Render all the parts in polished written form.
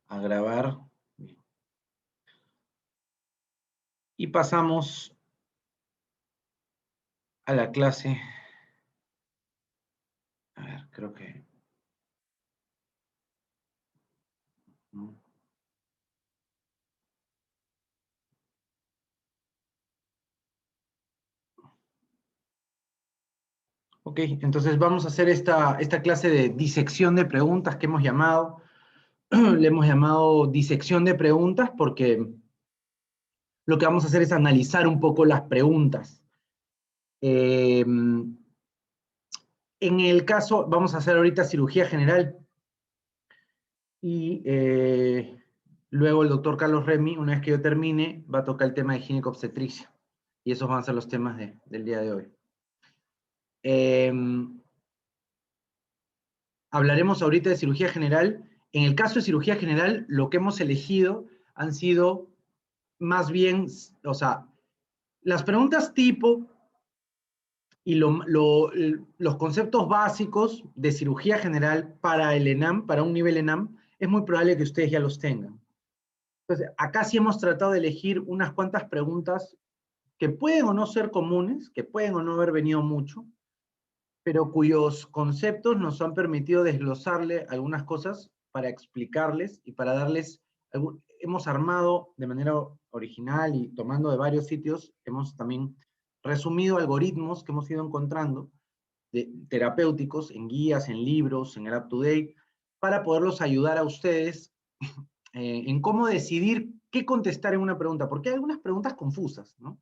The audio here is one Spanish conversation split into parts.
a grabar. Y pasamos a la clase. A ver, creo que... Ok, entonces vamos a hacer esta clase de disección de preguntas que hemos llamado. Le hemos llamado disección de preguntas porque lo que vamos a hacer es analizar un poco las preguntas. En el caso, vamos a hacer ahorita cirugía general y luego el doctor Carlos Remy, una vez que yo termine, va a tocar el tema de ginecobstetricia. Y esos van a ser los temas del día de hoy. Hablaremos ahorita de cirugía general. En el caso de cirugía general, lo que hemos elegido han sido más bien, o sea, las preguntas tipo y los conceptos básicos de cirugía general para el ENAM, para un nivel ENAM, es muy probable que ustedes ya los tengan. Entonces, acá sí hemos tratado de elegir unas cuantas preguntas que pueden o no ser comunes, que pueden o no haber venido mucho, pero cuyos conceptos nos han permitido desglosarle algunas cosas para explicarles y para darles, hemos armado de manera original y tomando de varios sitios, hemos también resumido algoritmos que hemos ido encontrando terapéuticos en guías, en libros, en el UpToDate, para poderlos ayudar a ustedes en cómo decidir qué contestar en una pregunta, porque hay algunas preguntas confusas, ¿no?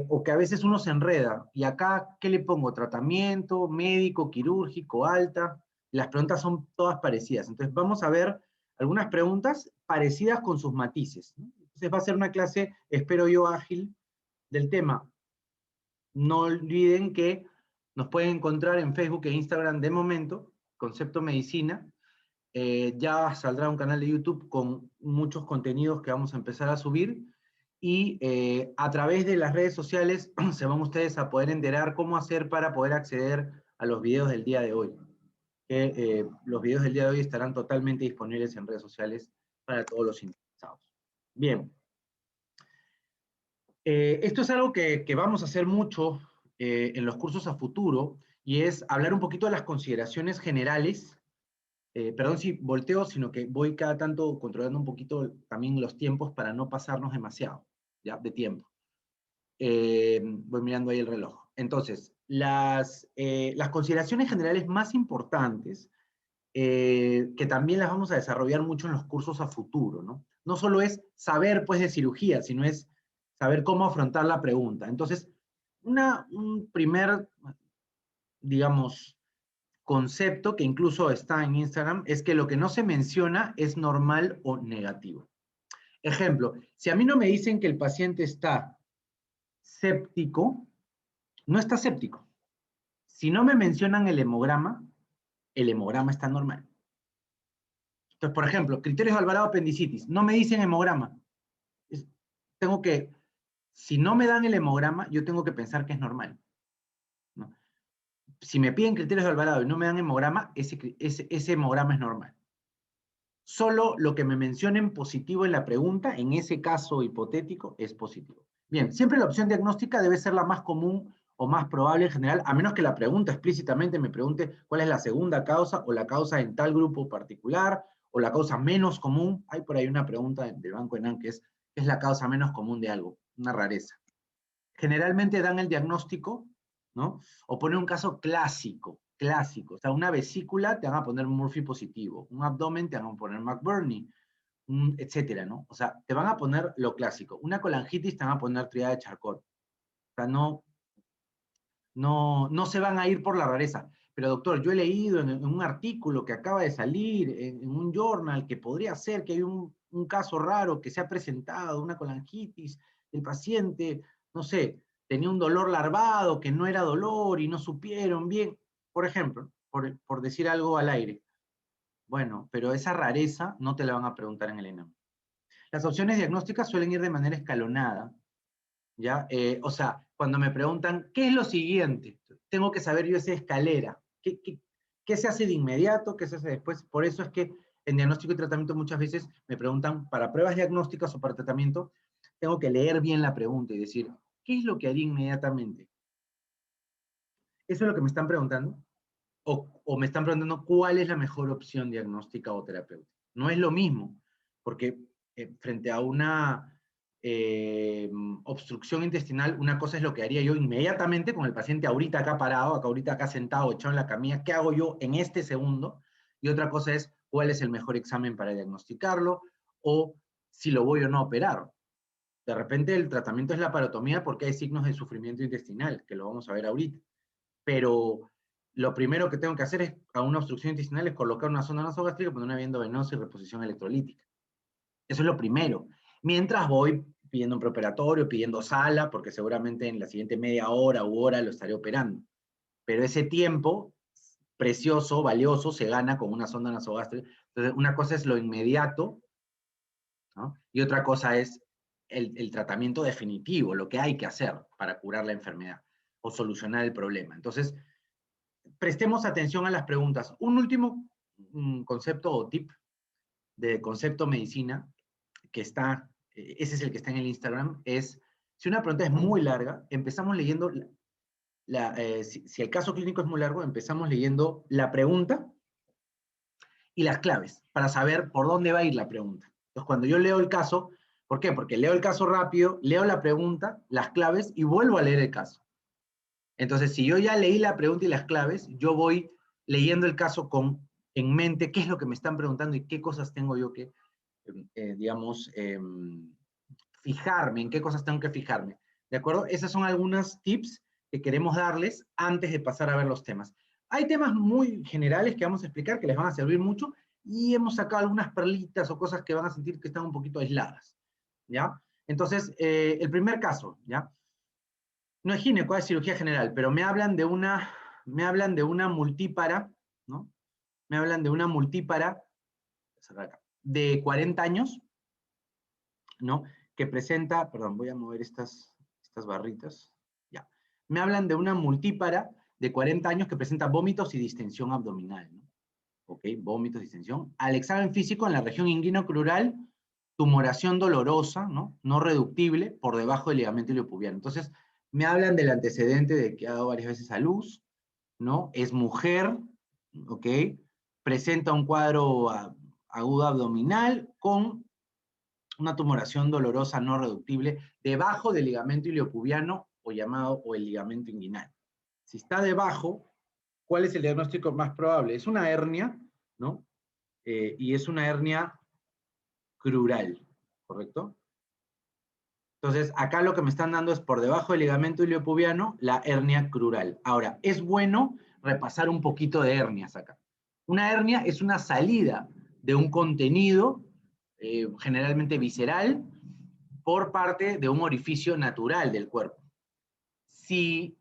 O que a veces uno se enreda. Y acá, ¿qué le pongo? ¿Tratamiento, médico, quirúrgico, alta? Las preguntas son todas parecidas. Entonces vamos a ver algunas preguntas parecidas con sus matices, ¿no? Entonces va a ser una clase, espero yo, ágil del tema. No olviden que nos pueden encontrar en Facebook e Instagram de momento, Concepto Medicina. Ya saldrá un canal de YouTube con muchos contenidos que vamos a empezar a subir. Y a través de las redes sociales se van ustedes a poder enterar cómo hacer para poder acceder a los videos del día de hoy. Los videos del día de hoy estarán totalmente disponibles en redes sociales para todos los interesados. Bien. Esto es algo que vamos a hacer mucho en los cursos a futuro, y es hablar un poquito de las consideraciones generales. Perdón si volteo, sino que voy cada tanto controlando un poquito también los tiempos para no pasarnos demasiado, ¿ya? De tiempo. Voy mirando ahí el reloj. Entonces, las consideraciones generales más importantes, que también las vamos a desarrollar mucho en los cursos a futuro, ¿no? No solo es saber, pues, de cirugía, sino es saber cómo afrontar la pregunta. Entonces, un primer, digamos, concepto que incluso está en Instagram es que lo que no se menciona es normal o negativo. Ejemplo, si a mí no me dicen que el paciente está séptico, no está séptico. Si no me mencionan el hemograma está normal. Entonces, por ejemplo, criterios de Alvarado apendicitis, no me dicen hemograma. Tengo que, si no me dan el hemograma, yo tengo que pensar que es normal, ¿no? Si me piden criterios de Alvarado y no me dan hemograma, ese hemograma es normal. Solo lo que me mencionen positivo en la pregunta, en ese caso hipotético, es positivo. Bien, siempre la opción diagnóstica debe ser la más común o más probable en general, a menos que la pregunta explícitamente me pregunte cuál es la segunda causa o la causa en tal grupo particular o la causa menos común. Hay por ahí una pregunta del Banco ENAM que es la causa menos común de algo, una rareza. Generalmente dan el diagnóstico, ¿no? O ponen un caso clásico. O sea, una vesícula te van a poner Murphy positivo, un abdomen te van a poner McBurney, etcétera, ¿no? O sea, te van a poner lo clásico. Una colangitis te van a poner triada de Charcot. O sea, no se van a ir por la rareza. Pero doctor, yo he leído en un artículo que acaba de salir, en un journal, que podría ser que hay un caso raro que se ha presentado, una colangitis, el paciente, no sé, tenía un dolor larvado que no era dolor y no supieron bien, por ejemplo, por decir algo al aire. Bueno, pero esa rareza no te la van a preguntar en el ENAM. Las opciones diagnósticas suelen ir de manera escalonada, ¿ya? O sea, cuando me preguntan, ¿qué es lo siguiente? Tengo que saber yo esa escalera. ¿Qué se hace de inmediato? ¿Qué se hace después? Por eso es que en diagnóstico y tratamiento muchas veces me preguntan, para pruebas diagnósticas o para tratamiento, tengo que leer bien la pregunta y decir, ¿qué es lo que haría inmediatamente? ¿Eso es lo que me están preguntando? O me están preguntando cuál es la mejor opción diagnóstica o terapéutica. No es lo mismo, porque frente a una obstrucción intestinal, una cosa es lo que haría yo inmediatamente con el paciente ahorita acá parado, acá ahorita acá sentado, echado en la camilla, ¿qué hago yo en este segundo? Y otra cosa es cuál es el mejor examen para diagnosticarlo, o si lo voy o no a operar. De repente el tratamiento es la parotomía porque hay signos de sufrimiento intestinal, que lo vamos a ver ahorita. Pero lo primero que tengo que hacer es, a una obstrucción intestinal, es colocar una sonda nasogástrica, poner una vienda venosa y reposición electrolítica. Eso es lo primero. Mientras voy pidiendo un preoperatorio, pidiendo sala, porque seguramente en la siguiente media hora u hora lo estaré operando. Pero ese tiempo precioso, valioso, se gana con una sonda nasogástrica. Entonces, una cosa es lo inmediato, ¿no? Y otra cosa es el tratamiento definitivo, lo que hay que hacer para curar la enfermedad o solucionar el problema. Entonces, prestemos atención a las preguntas. Un último concepto o tip de concepto medicina, que está, ese es el que está en el Instagram, es, si una pregunta es muy larga, empezamos leyendo, si el caso clínico es muy largo, empezamos leyendo la pregunta y las claves, para saber por dónde va a ir la pregunta. Entonces, cuando yo leo el caso, ¿por qué? Porque leo el caso rápido, leo la pregunta, las claves, y vuelvo a leer el caso. Entonces, si yo ya leí la pregunta y las claves, yo voy leyendo el caso en mente qué es lo que me están preguntando y qué cosas tengo yo que, digamos, fijarme, en qué cosas tengo que fijarme. ¿De acuerdo? Esas son algunas tips que queremos darles antes de pasar a ver los temas. Hay temas muy generales que vamos a explicar que les van a servir mucho y hemos sacado algunas perlitas o cosas que van a sentir que están un poquito aisladas. ¿Ya? Entonces, el primer caso, ¿ya? No es gineco, es cirugía general, pero me hablan de una multípara, ¿no? Me hablan de una multípara de 40 años, ¿no? Que presenta, perdón, voy a mover estas barritas, ya. Me hablan de una multípara de 40 años que presenta vómitos y distensión abdominal, ¿no? Ok, vómitos, distensión. Al examen físico en la región inguinocrural, tumoración dolorosa, ¿no? No reductible, por debajo del ligamento iliopubiano. Entonces, me hablan del antecedente de que ha dado varias veces a luz, ¿no? Es mujer, ¿ok? Presenta un cuadro agudo abdominal con una tumoración dolorosa no reductible debajo del ligamento iliopubiano o el ligamento inguinal. Si está debajo, ¿cuál es el diagnóstico más probable? Es una hernia, ¿no? Y es una hernia crural, ¿correcto? Entonces, acá lo que me están dando es por debajo del ligamento iliopubiano la hernia crural. Ahora, es bueno repasar un poquito de hernias acá. Una hernia es una salida de un contenido, generalmente visceral, por parte de un orificio natural del cuerpo. Si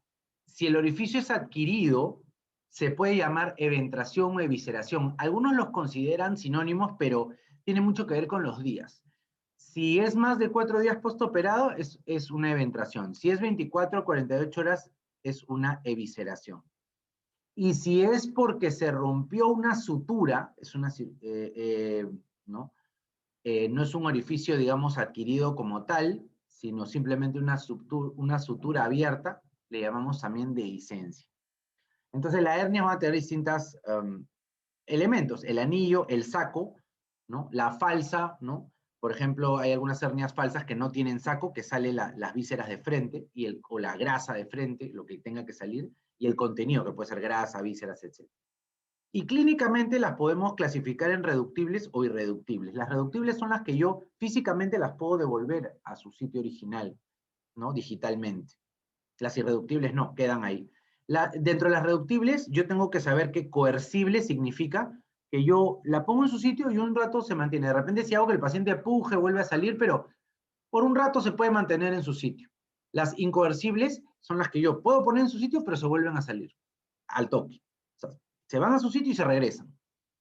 el orificio es adquirido, se puede llamar eventración o evisceración. Algunos los consideran sinónimos, pero tiene mucho que ver con los días. Si es más de 4 días postoperado, es una eventración. Si es 24 o 48 horas, es una evisceración. Y si es porque se rompió una sutura, ¿no? No es un orificio, digamos, adquirido como tal, sino simplemente una sutura abierta, le llamamos también dehiscencia. Entonces la hernia va a tener distintos elementos, el anillo, el saco, ¿no? La falsa, ¿no? Por ejemplo, hay algunas hernias falsas que no tienen saco, que salen las vísceras de frente o la grasa de frente, lo que tenga que salir, y el contenido, que puede ser grasa, vísceras, etc. Y clínicamente las podemos clasificar en reductibles o irreductibles. Las reductibles son las que yo físicamente las puedo devolver a su sitio original, ¿no? Digitalmente. Las irreductibles no, quedan ahí. Dentro de las reductibles, yo tengo que saber que coercible significa que yo la pongo en su sitio y un rato se mantiene. De repente si hago que el paciente puje, vuelve a salir, pero por un rato se puede mantener en su sitio. Las incoercibles son las que yo puedo poner en su sitio, pero se vuelven a salir al toque. O sea, se van a su sitio y se regresan.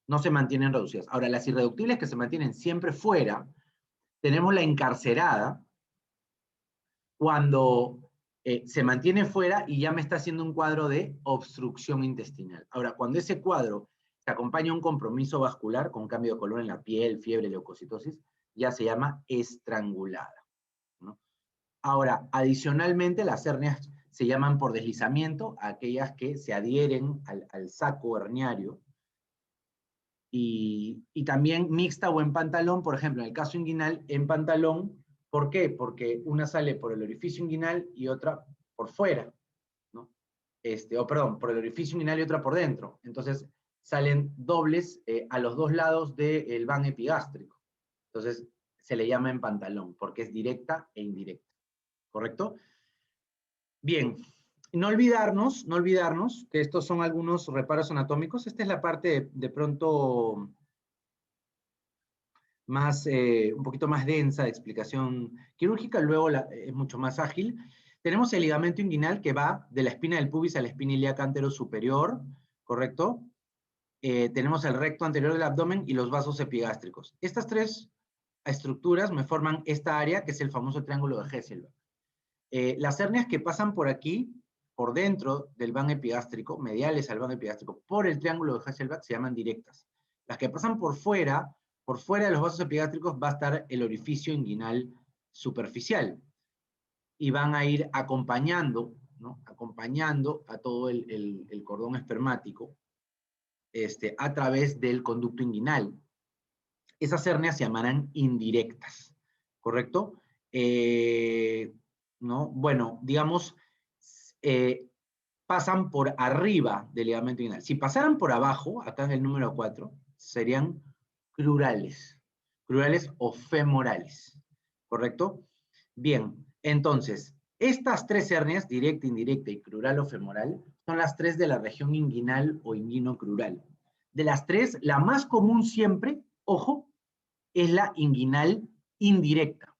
No se mantienen reducidas. Ahora, las irreductibles que se mantienen siempre fuera, tenemos la encarcerada, cuando se mantiene fuera y ya me está haciendo un cuadro de obstrucción intestinal. Ahora, cuando ese cuadro se acompaña un compromiso vascular con cambio de color en la piel, fiebre, leucocitosis, ya se llama estrangulada, ¿no? Ahora, adicionalmente, las hernias se llaman por deslizamiento, aquellas que se adhieren al saco herniario, y también mixta o en pantalón, por ejemplo, en el caso inguinal, en pantalón. ¿Por qué? Porque una sale por el orificio inguinal y otra por fuera, ¿no? Perdón, por el orificio inguinal y otra por dentro. Entonces, salen dobles a los dos lados del van epigástrico. Entonces, se le llama en pantalón, porque es directa e indirecta. ¿Correcto? Bien, no olvidarnos que estos son algunos reparos anatómicos. Esta es la parte de pronto más, un poquito más densa de explicación quirúrgica, luego es mucho más ágil. Tenemos el ligamento inguinal que va de la espina del pubis a la espina ilíaca anterosuperior, ¿correcto? Tenemos el recto anterior del abdomen y los vasos epigástricos. Estas tres estructuras me forman esta área que es el famoso triángulo de Hesselbach. Las hernias que pasan por aquí, por dentro del van epigástrico, mediales al van epigástrico, por el triángulo de Hesselbach, se llaman directas. Las que pasan por fuera de los vasos epigástricos va a estar el orificio inguinal superficial. Y van a ir acompañando, ¿no? Acompañando a todo el cordón espermático a través del conducto inguinal. Esas hernias se llamarán indirectas, ¿correcto? ¿No? Bueno, digamos, pasan por arriba del ligamento inguinal. Si pasaran por abajo, acá en el número 4, serían crurales o femorales, ¿correcto? Bien, entonces, estas tres hernias, directa, indirecta y crural o femoral, son las tres de la región inguinal o inguinocrural. De las tres, la más común siempre, ojo, es la inguinal indirecta.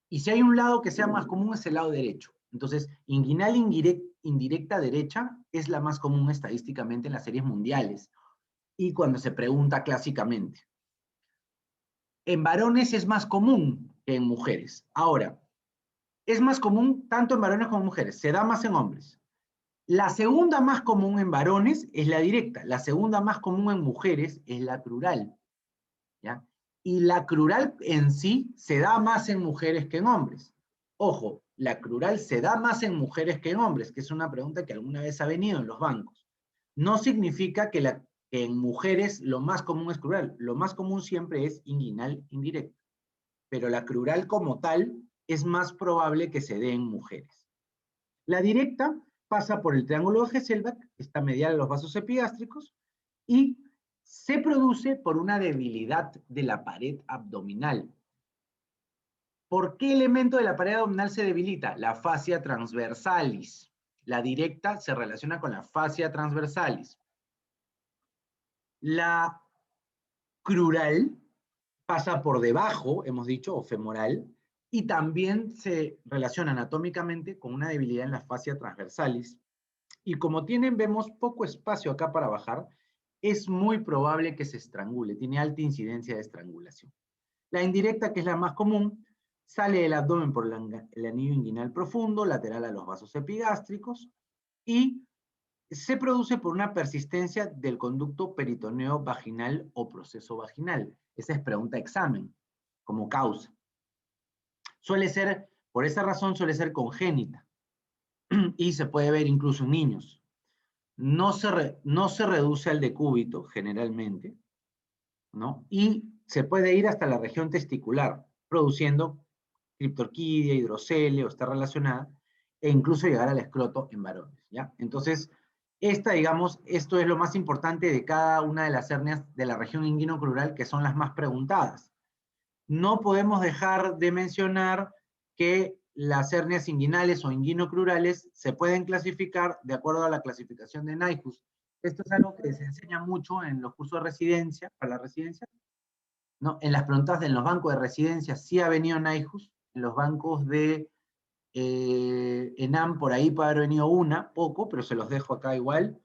Y si hay un lado que sea más común es el lado derecho. Entonces, inguinal indirecta derecha es la más común estadísticamente en las series mundiales y cuando se pregunta clásicamente. En varones es más común que en mujeres. Ahora, es más común tanto en varones como en mujeres, se da más en hombres. La segunda más común en varones es la directa, la segunda más común en mujeres es la crural, ¿ya? Y la crural en sí se da más en mujeres que en hombres. Ojo, la crural se da más en mujeres que en hombres, que es una pregunta que alguna vez ha venido en los bancos. No significa que en mujeres lo más común es crural, lo más común siempre es inguinal indirecta, pero la crural como tal es más probable que se dé en mujeres. La directa pasa por el triángulo de Hesselbach, que está medial a los vasos epigástricos, y se produce por una debilidad de la pared abdominal. ¿Por qué elemento de la pared abdominal se debilita? La fascia transversalis. La directa se relaciona con la fascia transversalis. La crural pasa por debajo, hemos dicho, o femoral, y también se relaciona anatómicamente con una debilidad en la fascia transversalis. Y como vemos poco espacio acá para bajar, es muy probable que se estrangule, tiene alta incidencia de estrangulación. La indirecta, que es la más común, sale del abdomen por el anillo inguinal profundo, lateral a los vasos epigástricos, y se produce por una persistencia del conducto peritoneo vaginal o proceso vaginal. Esa es pregunta de examen, como causa. Por esa razón suele ser congénita, y se puede ver incluso en niños. No se reduce al decúbito, generalmente, ¿no? Y se puede ir hasta la región testicular, produciendo criptorquidia, hidrocelia, o está relacionada, e incluso llegar al escroto en varones, ¿ya? Entonces, digamos, esto es lo más importante de cada una de las hernias de la región inguinocrural, que son las más preguntadas. No podemos dejar de mencionar que las hernias inguinales o inguinocrurales se pueden clasificar de acuerdo a la clasificación de Nyhus. Esto es algo que se enseña mucho en los cursos de residencia, para la residencia, ¿no? En las preguntas en los bancos de residencia sí ha venido Nyhus, en los bancos de ENAM por ahí puede haber venido una, poco, pero se los dejo acá igual.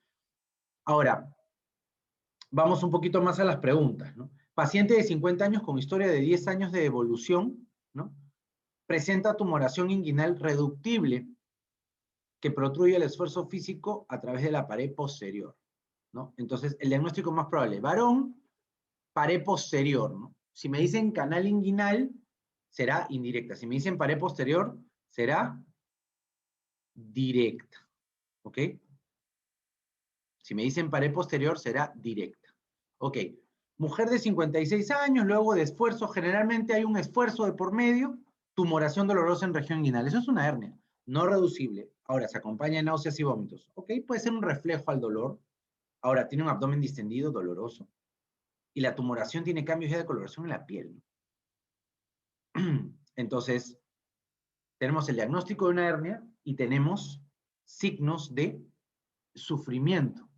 Ahora, vamos un poquito más a las preguntas, ¿no? Paciente de 50 años con historia de 10 años de evolución, ¿no? Presenta tumoración inguinal reductible que protruye el esfuerzo físico a través de la pared posterior. ¿no? Entonces, el diagnóstico más probable, varón, pared posterior, ¿no? Si me dicen canal inguinal, será indirecta. Si me dicen pared posterior, será directa, ¿ok? Si me dicen pared posterior, será directa. Ok, mujer de 56 años, luego de esfuerzo, generalmente hay un esfuerzo de por medio, tumoración dolorosa en región inguinal. Eso es una hernia, no reducible. Ahora, se acompaña de náuseas y vómitos. Ok, puede ser un reflejo al dolor. Ahora, tiene un abdomen distendido, doloroso. Y la tumoración tiene cambios ya de coloración en la piel. Entonces, tenemos el diagnóstico de una hernia y tenemos signos de sufrimiento,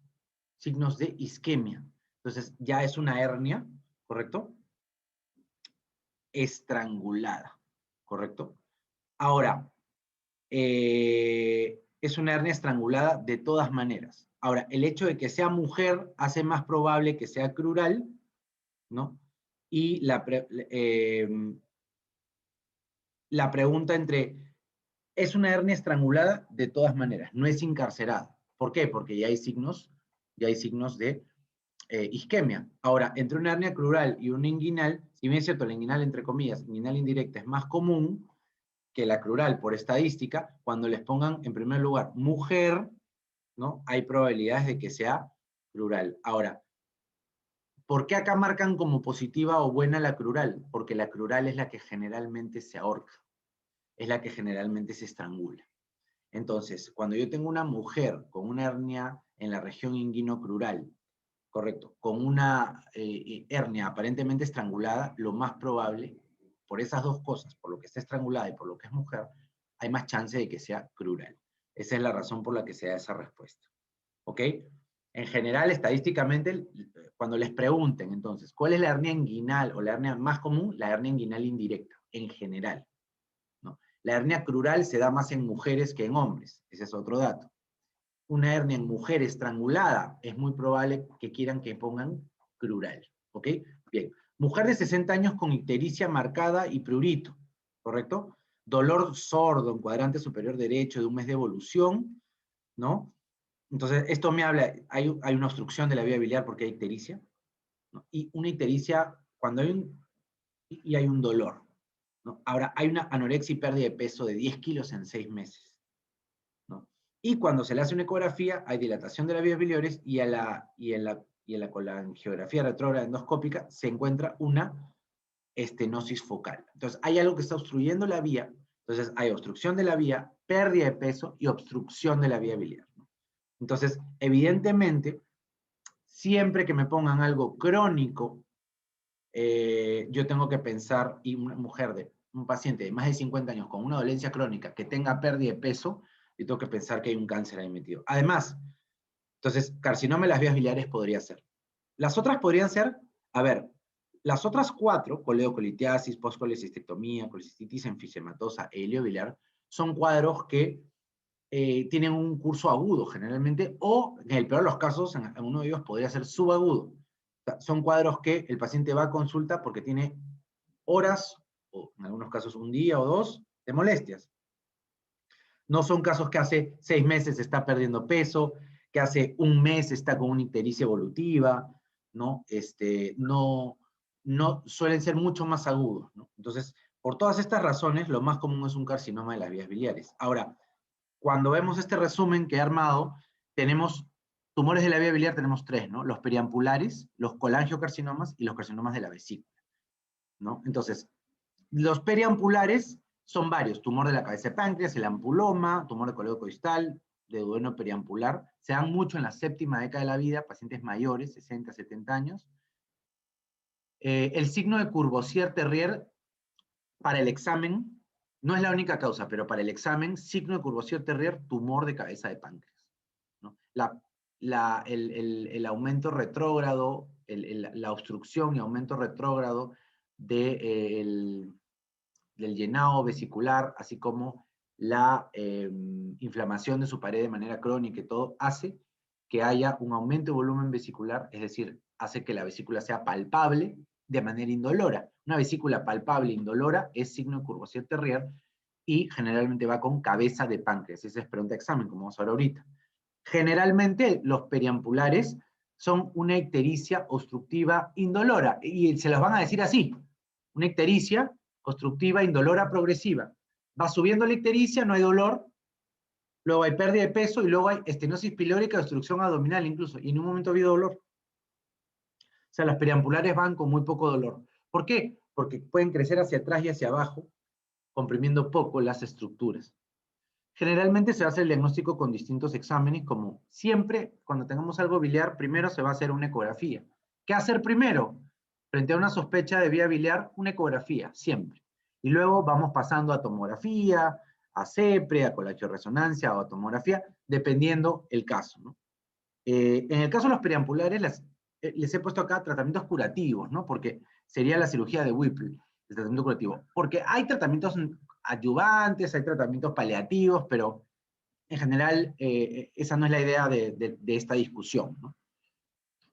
signos de isquemia. Entonces, ya es una hernia, ¿correcto? Estrangulada, ¿correcto? Ahora, es una hernia estrangulada de todas maneras. Ahora, el hecho de que sea mujer hace más probable que sea crural, ¿no? Y la pregunta ¿es una hernia estrangulada? De todas maneras, no es incarcerada. ¿Por qué? Porque ya hay signos de isquemia. Ahora, entre una hernia crural y una inguinal, si bien es cierto, la inguinal, entre comillas, inguinal indirecta es más común que la crural por estadística, cuando les pongan en primer lugar mujer, ¿no? Hay probabilidades de que sea crural. Ahora, ¿por qué acá marcan como positiva o buena la crural? Porque la crural es la que generalmente se ahorca, es la que generalmente se estrangula. Entonces, cuando yo tengo una mujer con una hernia en la región inguinocrural, correcto, con una hernia aparentemente estrangulada, lo más probable, por esas dos cosas, por lo que está estrangulada y por lo que es mujer, hay más chance de que sea crural. Esa es la razón por la que se da esa respuesta. ¿Ok? En general, estadísticamente, cuando les pregunten, entonces, ¿cuál es la hernia inguinal o la hernia más común? La hernia inguinal indirecta, en general, ¿no? La hernia crural se da más en mujeres que en hombres. Ese es otro dato. Una hernia en mujer estrangulada, es muy probable que quieran que pongan crural. ¿Ok? Bien. Mujer de 60 años con ictericia marcada y prurito, ¿correcto? Dolor sordo en cuadrante superior derecho de un mes de evolución, ¿no? Entonces, esto me habla, hay una obstrucción de la vía biliar porque hay ictericia, ¿no? Y una ictericia, cuando hay un dolor, ¿no? Ahora, hay una anorexia y pérdida de peso de 10 kilos en 6 meses, ¿no? Y cuando se le hace una ecografía, hay dilatación de las vías biliares y en la colangiografía retrógrada endoscópica se encuentra una estenosis focal. Entonces, hay algo que está obstruyendo la vía, entonces hay obstrucción de la vía, pérdida de peso y obstrucción de la vía biliar, ¿no? Entonces, evidentemente, siempre que me pongan algo crónico, yo tengo que pensar, y una mujer un paciente de más de 50 años con una dolencia crónica que tenga pérdida de peso, yo tengo que pensar que hay un cáncer ahí metido. Además, entonces, carcinoma de las vías biliares podría ser. Las otras podrían ser, a ver, las otras 4, coleocolitiasis, postcolecistectomía, colecistitis enfisematosa e iliobiliar, son cuadros que tienen un curso agudo generalmente, o en el peor de los casos, en uno de ellos podría ser subagudo. O sea, son cuadros que el paciente va a consulta porque tiene horas, o en algunos casos un día o dos, de molestias. No son casos que hace 6 meses está perdiendo peso, que hace un mes está con una ictericia evolutiva, ¿no? No suelen ser mucho más agudos, ¿no? Entonces, por todas estas razones, lo más común es un carcinoma de las vías biliares. Ahora, cuando vemos este resumen que he armado, tenemos tumores de la vía biliar, tenemos 3, ¿no? Los periampulares, los colangiocarcinomas y los carcinomas de la vesícula, ¿no? Entonces, los periampulares son varios, tumor de la cabeza de páncreas, el ampuloma, tumor de colédoco distal, de duodeno periampular, se dan mucho en la séptima década de la vida, pacientes mayores, 60, 70 años. El signo de Courvoisier-Terrier para el examen, no es la única causa, pero para el examen, signo de Courvoisier-Terrier, tumor de cabeza de páncreas, ¿no? El aumento retrógrado, la obstrucción y aumento retrógrado del llenado vesicular, así como la inflamación de su pared de manera crónica y todo, hace que haya un aumento de volumen vesicular, es decir, hace que la vesícula sea palpable de manera indolora. Una vesícula palpable indolora es signo de Courvoisier-Terrier y generalmente va con cabeza de páncreas. Esa es pregunta de examen, como vamos a ver ahorita. Generalmente los periampulares son una ictericia obstructiva indolora, y se las van a decir así, una ictericia obstructiva indolora progresiva. Va subiendo la ictericia, no hay dolor, luego hay pérdida de peso, y luego hay estenosis pilórica, obstrucción abdominal incluso, y en un momento ha habido dolor. O sea, las periampulares van con muy poco dolor. ¿Por qué? Porque pueden crecer hacia atrás y hacia abajo, comprimiendo poco las estructuras. Generalmente se hace el diagnóstico con distintos exámenes, como siempre, cuando tengamos algo biliar, primero se va a hacer una ecografía. ¿Qué hacer primero? Frente a una sospecha de vía biliar, una ecografía, siempre. Y luego vamos pasando a tomografía, a CEPRE, a colagioresonancia o a tomografía, dependiendo el caso, ¿no? En el caso de los periampulares, les he puesto acá tratamientos curativos, ¿no? Porque sería la cirugía de Whipple, el tratamiento curativo. Porque hay tratamientos adyuvantes, hay tratamientos paliativos, pero en general esa no es la idea de esta discusión, ¿no?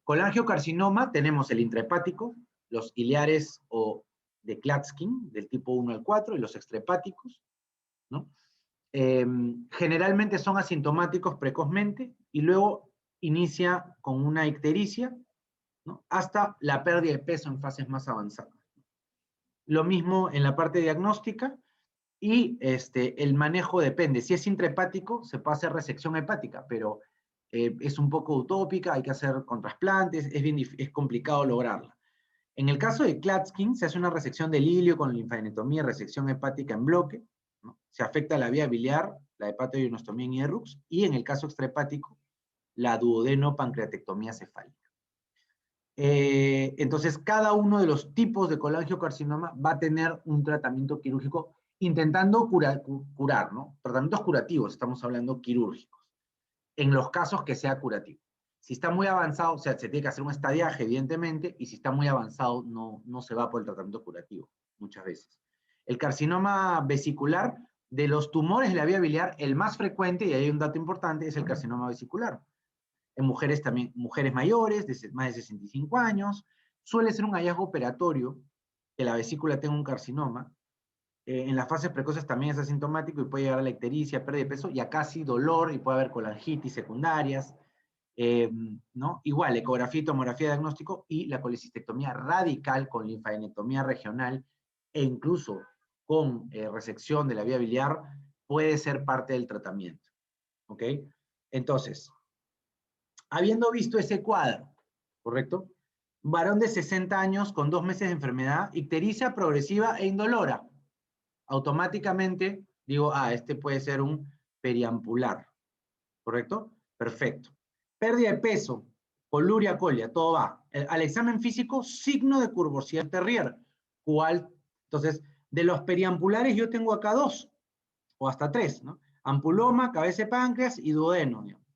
Colangiocarcinoma, tenemos el intrahepático, los iliares o de Klatskin, del tipo 1 al 4, y los extrahepáticos, ¿no? Generalmente son asintomáticos precozmente, y luego inicia con una ictericia, ¿no? Hasta la pérdida de peso en fases más avanzadas. Lo mismo en la parte diagnóstica, y el manejo depende. Si es intrahepático, se puede hacer resección hepática, pero es un poco utópica, hay que hacer con trasplantes, es complicado lograrla. En el caso de Klatskin, se hace una resección del ilio con linfadenectomía y resección hepática en bloque, ¿no? Se afecta la vía biliar, la hepatoinostomía en hierrux, y en el caso extrahepático, la duodeno-pancreatectomía cefálica. Entonces, cada uno de los tipos de colangiocarcinoma va a tener un tratamiento quirúrgico intentando curar, ¿no? Tratamientos curativos, estamos hablando quirúrgicos, en los casos que sea curativo. Si está muy avanzado, o sea, se tiene que hacer un estadiaje, evidentemente, y si está muy avanzado, no se va por el tratamiento curativo, muchas veces. El carcinoma vesicular, de los tumores de la vía biliar, el más frecuente, y hay un dato importante, es el carcinoma vesicular. En mujeres también, mujeres mayores, de más de 65 años, suele ser un hallazgo operatorio que la vesícula tenga un carcinoma. En las fases precoces también es asintomático y puede llegar a la ictericia, pérdida de peso, y a casi dolor, y puede haber colangitis secundarias, ¿no? Igual, ecografía y tomografía de diagnóstico, y la colecistectomía radical con linfadenectomía regional, e incluso con resección de la vía biliar, puede ser parte del tratamiento, ¿ok? Entonces, habiendo visto ese cuadro, ¿correcto? Varón de 60 años con 2 meses de enfermedad, ictericia progresiva e indolora. Automáticamente digo, este puede ser un periampular, ¿correcto? Perfecto. Pérdida de peso, coluria, colia, todo va. Al examen físico, signo de Courvoisier-Terrier. ¿Cuál? Entonces, de los periampulares yo tengo acá 2, o hasta 3, ¿no? Ampuloma, cabeza de páncreas y duodeno, digamos.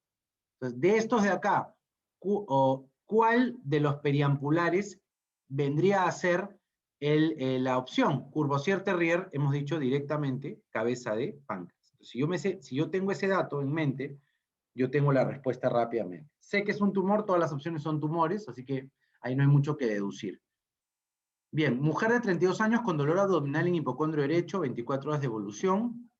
Entonces, de estos de acá, ¿cuál de los periampulares vendría a ser la opción? Courvoisier-Terrier, hemos dicho directamente, cabeza de páncreas. Entonces, si yo tengo ese dato en mente, yo tengo la respuesta rápidamente. Sé que es un tumor, todas las opciones son tumores, así que ahí no hay mucho que deducir. Bien, mujer de 32 años con dolor abdominal en hipocondrio derecho, 24 horas de evolución,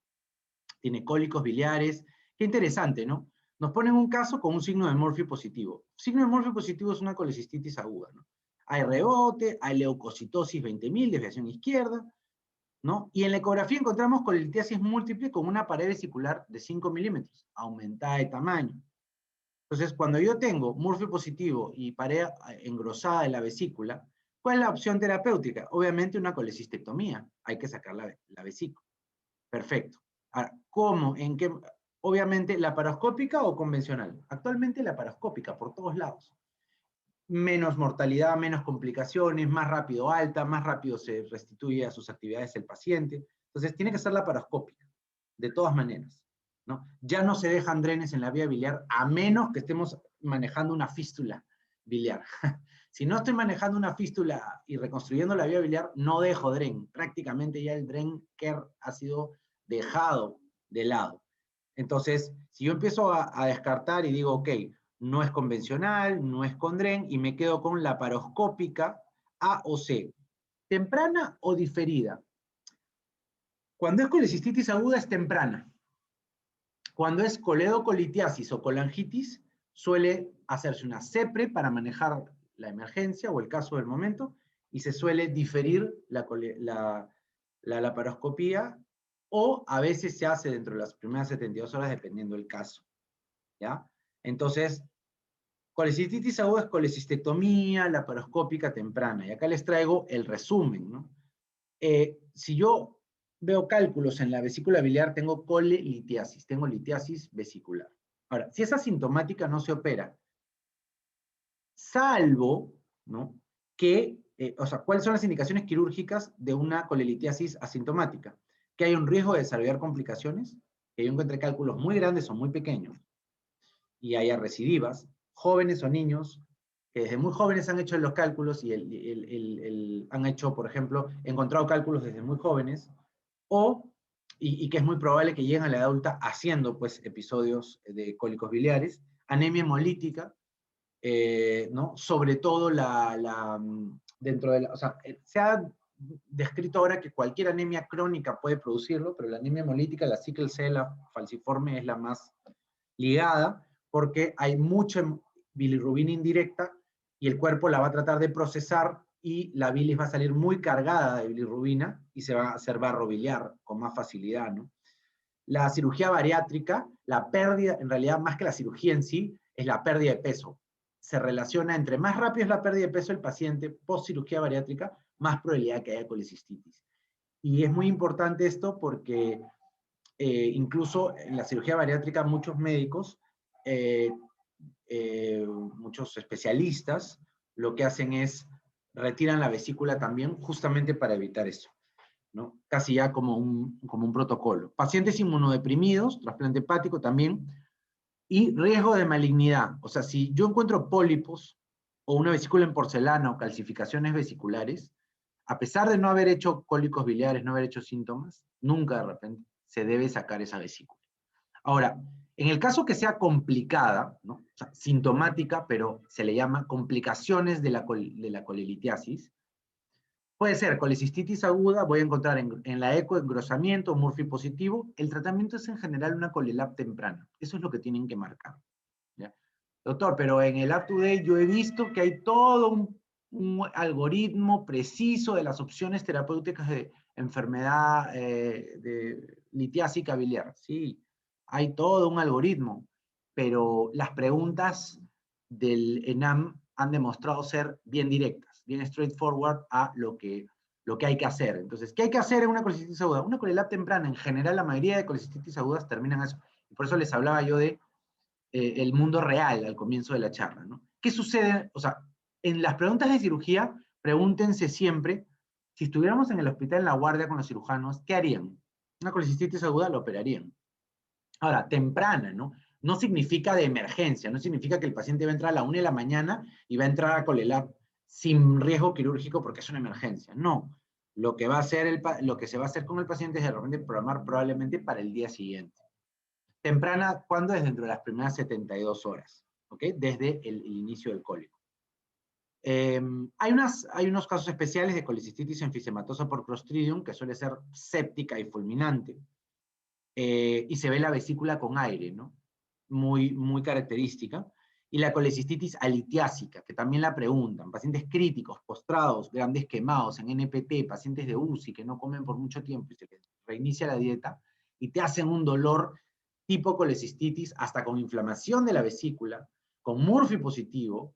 tiene cólicos biliares. Qué interesante, ¿no? Nos ponen un caso con un signo de Murphy positivo. Signo de Murphy positivo es una colecistitis aguda, ¿no? Hay rebote, hay leucocitosis 20.000, desviación izquierda, ¿no? Y en la ecografía encontramos colelitiasis múltiple con una pared vesicular de 5 milímetros, aumentada de tamaño. Entonces, cuando yo tengo Murphy positivo y pared engrosada de la vesícula, ¿cuál es la opción terapéutica? Obviamente una colecistectomía, hay que sacar la vesícula. Perfecto. Ahora, ¿cómo? ¿En qué? Obviamente, laparoscópica o convencional. Actualmente laparoscópica, por todos lados. Menos mortalidad, menos complicaciones, más rápido alta, más rápido se restituye a sus actividades el paciente. Entonces, tiene que ser laparoscópica, de todas maneras, ¿no? Ya no se dejan drenes en la vía biliar, a menos que estemos manejando una fístula biliar. Si no estoy manejando una fístula y reconstruyendo la vía biliar, no dejo dren. Prácticamente ya el dren care ha sido dejado de lado. Entonces, si yo empiezo a descartar y digo, ok, no es convencional, no es con dren, y me quedo con laparoscópica A o C, ¿temprana o diferida? Cuando es colecistitis aguda es temprana. Cuando es coledocolitiasis o colangitis, suele hacerse una CEPRE para manejar la emergencia o el caso del momento, y se suele diferir la laparoscopía, o a veces se hace dentro de las primeras 72 horas, dependiendo del caso, ¿ya? Entonces, colecistitis aguda es colecistectomía laparoscópica temprana, y acá les traigo el resumen, ¿no? Si yo veo cálculos en la vesícula biliar, tengo colelitiasis, tengo litiasis vesicular. Ahora, si es asintomática, no se opera, salvo, ¿no? O sea, ¿cuáles son las indicaciones quirúrgicas de una colelitiasis asintomática? Que hay un riesgo de desarrollar complicaciones, que yo encuentre cálculos muy grandes o muy pequeños, y haya recidivas, jóvenes o niños, que desde muy jóvenes han hecho los cálculos y han hecho, por ejemplo, encontrado cálculos desde muy jóvenes, y que es muy probable que lleguen a la edad adulta haciendo pues episodios de cólicos biliares, anemia hemolítica, ¿no? Sobre todo dentro de o sea, se ha descrito ahora que cualquier anemia crónica puede producirlo, pero la anemia hemolítica, la sickle cell, la falciforme, es la más ligada, porque hay mucha bilirrubina indirecta y el cuerpo la va a tratar de procesar y la bilis va a salir muy cargada de bilirrubina y se va a hacer barrobiliar con más facilidad, ¿no? La cirugía bariátrica, la pérdida, en realidad más que la cirugía en sí, es la pérdida de peso. Se relaciona entre más rápido es la pérdida de peso del paciente post cirugía bariátrica, más probabilidad de que haya colecistitis. Y es muy importante esto porque incluso en la cirugía bariátrica muchos médicos, eh, muchos especialistas, lo que hacen es retiran la vesícula también justamente para evitar eso, ¿no? Casi ya como un protocolo. Pacientes inmunodeprimidos, trasplante hepático también, y riesgo de malignidad. O sea, si yo encuentro pólipos o una vesícula en porcelana o calcificaciones vesiculares, a pesar de no haber hecho cólicos biliares, no haber hecho síntomas, nunca de repente se debe sacar esa vesícula. Ahora, en el caso que sea complicada, ¿no? O sea, sintomática, pero se le llama complicaciones de la colelitiasis, puede ser colecistitis aguda, voy a encontrar en la eco engrosamiento, Murphy positivo. El tratamiento es en general una colelab temprana. Eso es lo que tienen que marcar, ¿ya? Doctor, pero en el Up2Date yo he visto que hay todo un algoritmo preciso de las opciones terapéuticas de enfermedad de litiásica biliar. Sí, hay todo un algoritmo, pero las preguntas del ENAM han demostrado ser bien directas, bien straightforward a lo que hay que hacer. Entonces, ¿qué hay que hacer en una colecistitis aguda? Una colelab temprana, en general, la mayoría de colecistitis agudas terminan eso. Y por eso les hablaba yo de el mundo real al comienzo de la charla, ¿no? ¿Qué sucede? O sea, en las preguntas de cirugía, pregúntense siempre, si estuviéramos en el hospital en la guardia con los cirujanos, ¿qué harían? Una colecistitis aguda la operarían. Ahora, temprana, ¿no? No significa de emergencia, no significa que el paciente va a entrar a la 1 de la mañana y va a entrar a Colelab sin riesgo quirúrgico porque es una emergencia. No. Lo que, lo que se va a hacer con el paciente es de repente programar probablemente para el día siguiente. Temprana, ¿cuándo? Es dentro de las primeras 72 horas, ¿ok? Desde el inicio del cólico. Hay unos casos especiales de colecistitis enfisematosa por Clostridium que suele ser séptica y fulminante, y se ve la vesícula con aire, ¿no? Muy característica. Y la colecistitis alitiásica, que también la preguntan, pacientes críticos, postrados, grandes quemados en NPT, pacientes de UCI que no comen por mucho tiempo y se les reinicia la dieta, y te hacen un dolor tipo colecistitis, hasta con inflamación de la vesícula, con Murphy positivo,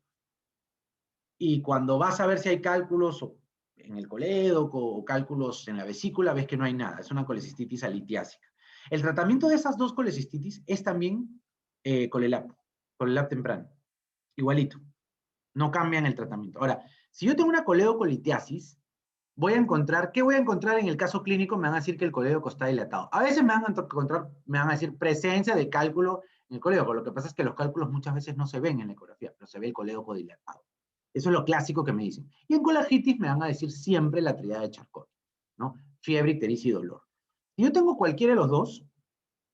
y cuando vas a ver si hay cálculos en el colédoco o cálculos en la vesícula, ves que no hay nada, es una colecistitis alitiásica. El tratamiento de esas dos colecistitis es también colelab temprano, igualito, no cambian el tratamiento. Ahora, si yo tengo una coledocolitiasis, voy a encontrar, ¿qué voy a encontrar en el caso clínico? Me van a decir que el colédoco está dilatado. A veces me van a encontrar, me van a decir presencia de cálculo en el colédoco. Lo que pasa es que los cálculos muchas veces no se ven en la ecografía, pero se ve el colédoco dilatado. Eso es lo clásico que me dicen. Y en colagitis me van a decir siempre la triada de Charcot, ¿no? Fiebre, ictericia y dolor. Si yo tengo cualquiera de los dos,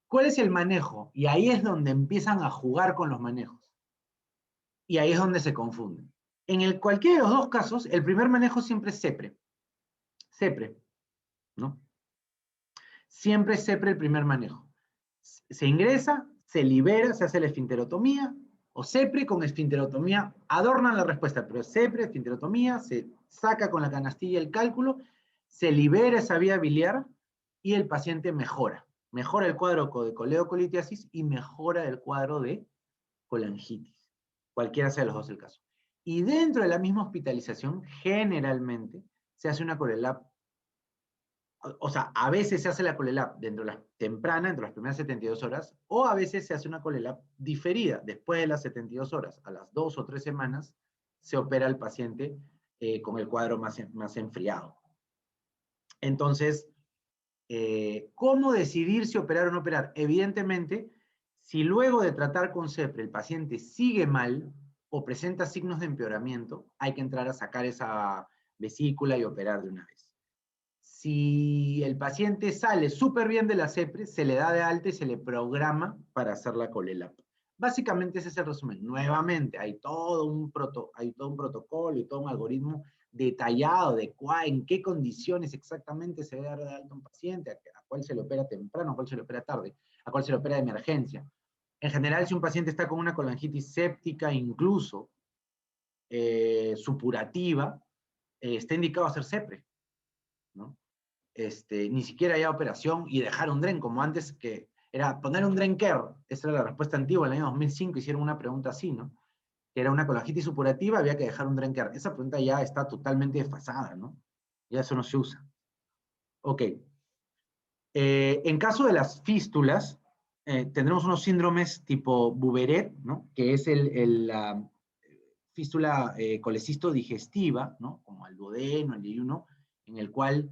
¿cuál es el manejo? Y ahí es donde empiezan a jugar con los manejos. Y ahí es donde se confunden. En cualquiera de los dos casos, el primer manejo siempre es CEPRE. CEPRE, ¿no? Siempre es CEPRE el primer manejo. Se ingresa, se libera, se hace la esfinterotomía O CEPRE con esfinterotomía, adornan la respuesta, pero CEPRE, esfinterotomía, se saca con la canastilla el cálculo, se libera esa vía biliar y el paciente mejora. Mejora el cuadro de coledocolitiasis y mejora el cuadro de colangitis. Cualquiera sea de los dos el caso. Y dentro de la misma hospitalización, generalmente, se hace una CoreLab. O sea, a veces se hace la CoreLab dentro de las temprana, dentro de las primeras 72 horas, o a veces se hace una CoreLab diferida, después de las 72 horas, a las 2 o 3 semanas, se opera al paciente con el cuadro más enfriado. Entonces, ¿cómo decidir si operar o no operar? Evidentemente, si luego de tratar con CEPRE el paciente sigue mal o presenta signos de empeoramiento, hay que entrar a sacar esa vesícula y operar de una vez. Si el paciente sale súper bien de la CEPRE, se le da de alta y se le programa para hacer la CoreLab. Básicamente ese es el resumen. Nuevamente, hay todo un protocolo y todo un algoritmo detallado de en qué condiciones exactamente se debe dar de alta un paciente, a cuál se le opera temprano, a cuál se le opera tarde, a cuál se le opera de emergencia. En general, si un paciente está con una colangitis séptica, incluso supurativa, está indicado hacer CEPRE, ¿no? Ni siquiera haya operación y dejar un DREN, como antes, que era poner un DREN-KER. Esa era la respuesta antigua. En el año 2005 hicieron una pregunta así, ¿no? Que era una colangitis supurativa, había que dejar un DREN-KER. Esa pregunta ya está totalmente desfasada, ¿no? Ya eso no se usa. Ok. En caso de las fístulas, tendremos unos síndromes tipo Bouveret, ¿no? Que es la fístula colecisto digestiva, ¿no? Como el duodeno, el yeyuno, en el cual,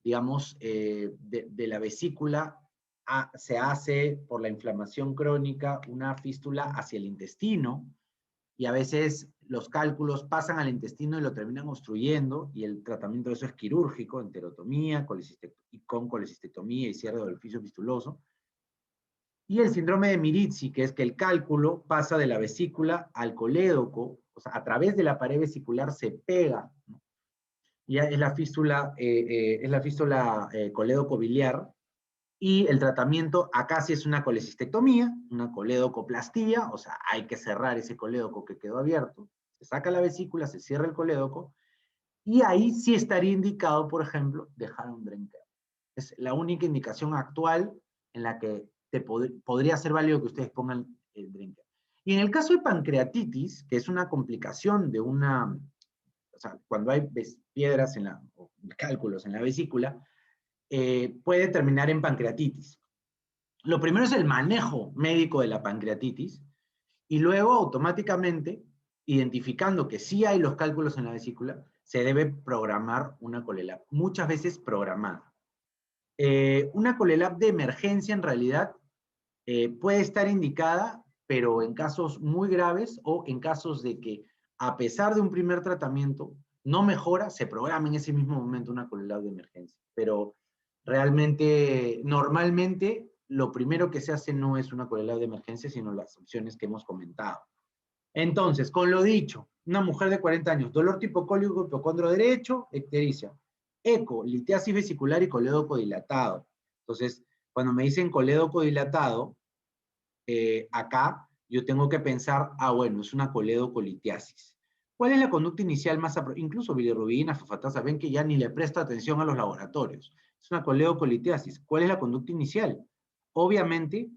digamos, de la vesícula se hace, por la inflamación crónica, una fístula hacia el intestino, y a veces los cálculos pasan al intestino y lo terminan obstruyendo, y el tratamiento de eso es quirúrgico, enterotomía, con colecistectomía y cierre del orificio fistuloso. Y el síndrome de Mirizzi, que es que el cálculo pasa de la vesícula al colédoco, o sea, a través de la pared vesicular se pega, ¿no? Y es la fístula colédoco-biliar, y el tratamiento acá sí es una colecistectomía, una colédocoplastía, o sea, hay que cerrar ese colédoco que quedó abierto, se saca la vesícula, se cierra el colédoco, y ahí sí estaría indicado, por ejemplo, dejar un DREN-KER. Es la única indicación actual en la que podría ser válido que ustedes pongan el DREN-KER. Y en el caso de pancreatitis, que es una complicación de o sea, cuando hay piedras o cálculos en la vesícula, puede terminar en pancreatitis. Lo primero es el manejo médico de la pancreatitis, y luego automáticamente, identificando que sí hay los cálculos en la vesícula, se debe programar una CoreLab, muchas veces programada. Una CoreLab de emergencia en realidad puede estar indicada, pero en casos muy graves o en casos de que a pesar de un primer tratamiento no mejora, se programa en ese mismo momento una CoreLab de emergencia. Pero realmente, normalmente, lo primero que se hace no es una CoreLab de emergencia, sino las opciones que hemos comentado. Entonces, con lo dicho, una mujer de 40 años, dolor tipo cólico, hipocondrio derecho, ictericia. Eco, litiasis vesicular y colédoco dilatado. Entonces, cuando me dicen colédoco dilatado, acá yo tengo que pensar, bueno, es una coledocolitiasis. ¿Cuál es la conducta inicial más apropiada? Incluso bilirrubina, fosfatasa, ven que ya ni le presta atención a los laboratorios. Es una coledocolitiasis. ¿Cuál es la conducta inicial? Obviamente,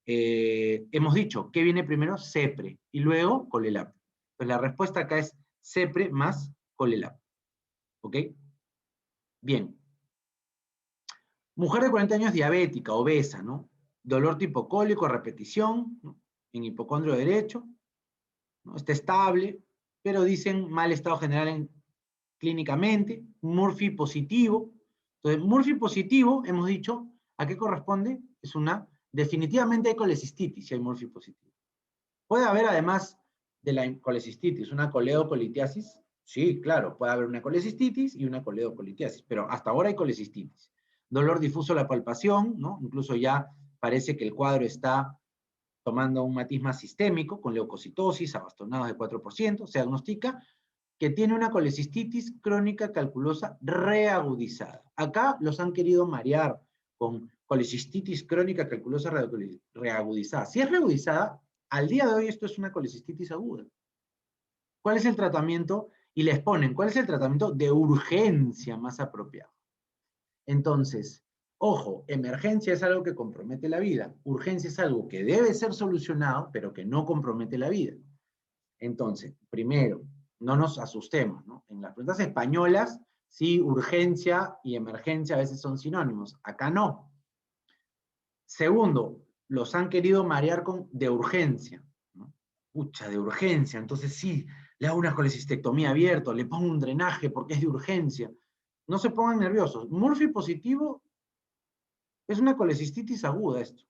hemos dicho, ¿qué viene primero? CEPRE, y luego CoreLab. Pues la respuesta acá es CEPRE más CoreLab. ¿Ok? Bien. Mujer de 40 años diabética, obesa, ¿no? Dolor tipo cólico a repetición, ¿no? En hipocondrio derecho, ¿no? Está estable, pero dicen mal estado general clínicamente, Murphy positivo. Entonces, Murphy positivo, hemos dicho, ¿a qué corresponde? Es definitivamente hay colecistitis si hay Murphy positivo. ¿Puede haber además de la colecistitis una coledocolitiasis? Sí, claro, puede haber una colecistitis y una coledocolitiasis, pero hasta ahora hay colecistitis. Dolor difuso a la palpación, ¿no? Incluso ya parece que el cuadro está tomando un matiz más sistémico, con leucocitosis, abastonados de 4%, se diagnostica que tiene una colecistitis crónica calculosa reagudizada. Acá los han querido marear con colecistitis crónica calculosa reagudizada. Si es reagudizada, Al día de hoy esto es una colecistitis aguda. ¿Cuál es el tratamiento? Y les ponen, ¿cuál es el tratamiento de urgencia más apropiado? Entonces, ojo, emergencia es algo que compromete la vida. Urgencia es algo que debe ser solucionado, pero que no compromete la vida. Entonces, primero, no nos asustemos, ¿no? En las preguntas españolas, sí, urgencia y emergencia a veces son sinónimos. Acá no. Segundo, los han querido marear con de urgencia, ¿no? Pucha, de urgencia. Entonces sí, le hago una colecistectomía abierta, le pongo un drenaje porque es de urgencia. No se pongan nerviosos. Murphy positivo es una colecistitis aguda esto.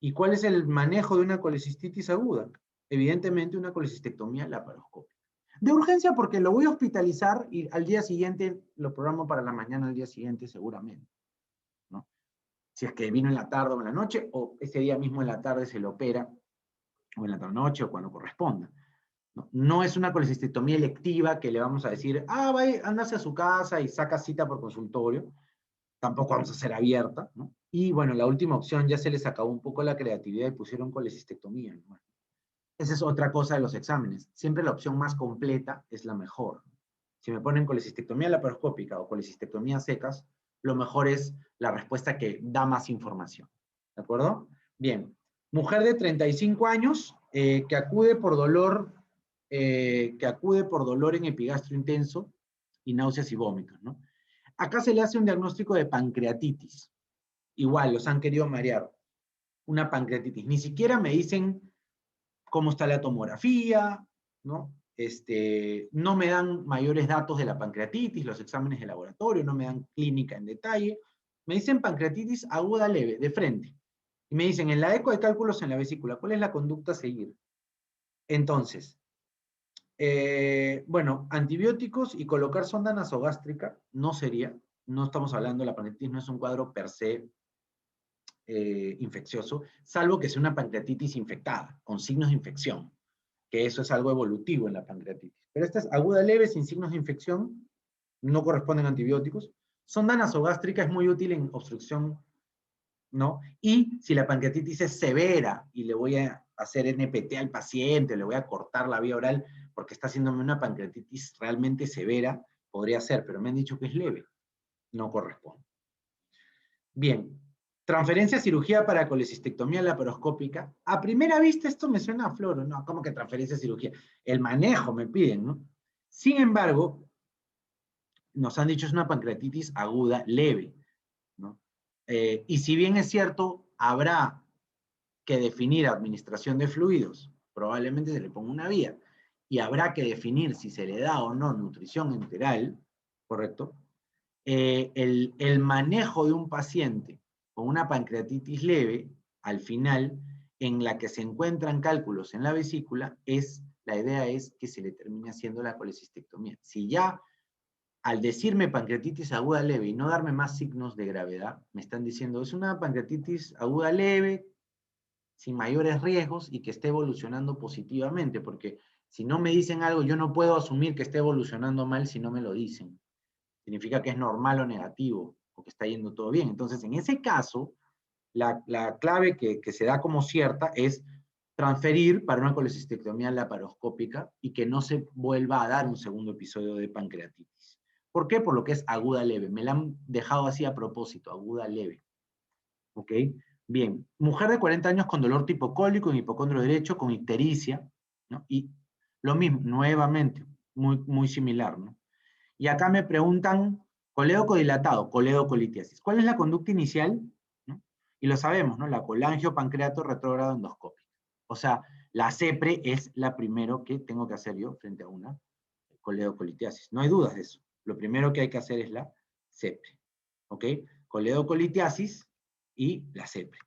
¿Y cuál es el manejo de una colecistitis aguda? Evidentemente una colecistectomía laparoscópica. De urgencia porque lo voy a hospitalizar y al día siguiente lo programo para la mañana al día siguiente seguramente, ¿no? Si es que vino en la tarde o en la noche, o ese día mismo en la tarde se lo opera, o en la noche o cuando corresponda. No, no es una colecistectomía electiva que le vamos a decir, vaya, ándase a su casa y saca cita por consultorio. Tampoco vamos a hacer abierta, ¿no? Y bueno, la última opción ya se les acabó un poco la creatividad y pusieron colecistectomía, ¿no? Esa es otra cosa de los exámenes. Siempre la opción más completa es la mejor. Si me ponen colecistectomía laparoscópica o colecistectomía secas, lo mejor es la respuesta que da más información. ¿De acuerdo? Bien. Mujer de 35 años que acude por dolor en epigastrio intenso y náuseas y vómitos, ¿no? Acá se le hace un diagnóstico de pancreatitis. Igual, los han querido marear. Una pancreatitis. Ni siquiera me dicen cómo está la tomografía, ¿no? No me dan mayores datos de la pancreatitis, los exámenes de laboratorio, no me dan clínica en detalle. Me dicen pancreatitis aguda leve, de frente. Y me dicen, en la eco hay cálculos en la vesícula, ¿cuál es la conducta a seguir? Entonces, bueno, antibióticos y colocar sonda nasogástrica no sería, no estamos hablando, la pancreatitis no es un cuadro per se infeccioso, salvo que sea una pancreatitis infectada, con signos de infección, que eso es algo evolutivo en la pancreatitis. Pero esta es aguda leve, sin signos de infección, no corresponden a antibióticos. Sonda nasogástrica es muy útil en obstrucción, ¿no? Y si la pancreatitis es severa y le voy a hacer NPT al paciente, le voy a cortar la vía oral porque está haciéndome una pancreatitis realmente severa, podría ser, pero me han dicho que es leve, no corresponde. Bien, transferencia a cirugía para colecistectomía laparoscópica. A primera vista esto me suena a floro, ¿no? ¿Cómo que transferencia a cirugía? El manejo me piden, ¿no? Sin embargo, nos han dicho es una pancreatitis aguda leve, ¿no? Y si bien es cierto, habrá que definir administración de fluidos, probablemente se le ponga una vía, y habrá que definir si se le da o no nutrición enteral, ¿correcto? El manejo de un paciente con una pancreatitis leve, al final, en la que se encuentran cálculos en la vesícula, la idea es que se le termine haciendo la colecistectomía. Si ya al decirme pancreatitis aguda leve y no darme más signos de gravedad, me están diciendo es una pancreatitis aguda leve, sin mayores riesgos y que esté evolucionando positivamente, porque si no me dicen algo, yo no puedo asumir que esté evolucionando mal si no me lo dicen. Significa que es normal o negativo, o que está yendo todo bien. Entonces, en ese caso, la clave que se da como cierta es transferir para una colecistectomía laparoscópica y que no se vuelva a dar un segundo episodio de pancreatitis. ¿Por qué? Por lo que es aguda leve. Me la han dejado así a propósito, aguda leve. ¿Ok? Bien. Mujer de 40 años con dolor tipo cólico en hipocondrio derecho, con ictericia, ¿no? Y lo mismo, nuevamente, muy similar, ¿no? Y acá me preguntan, colédoco dilatado, coledocolitiasis. ¿Cuál es la conducta inicial? ¿No? Y lo sabemos, ¿no? La colangiopancreato retrógrado endoscópica. O sea, la CEPRE es la primero que tengo que hacer yo frente a una coledocolitiasis. No hay dudas de eso. Lo primero que hay que hacer es la CEPRE. ¿Ok? Coledocolitiasis y la CEPRE.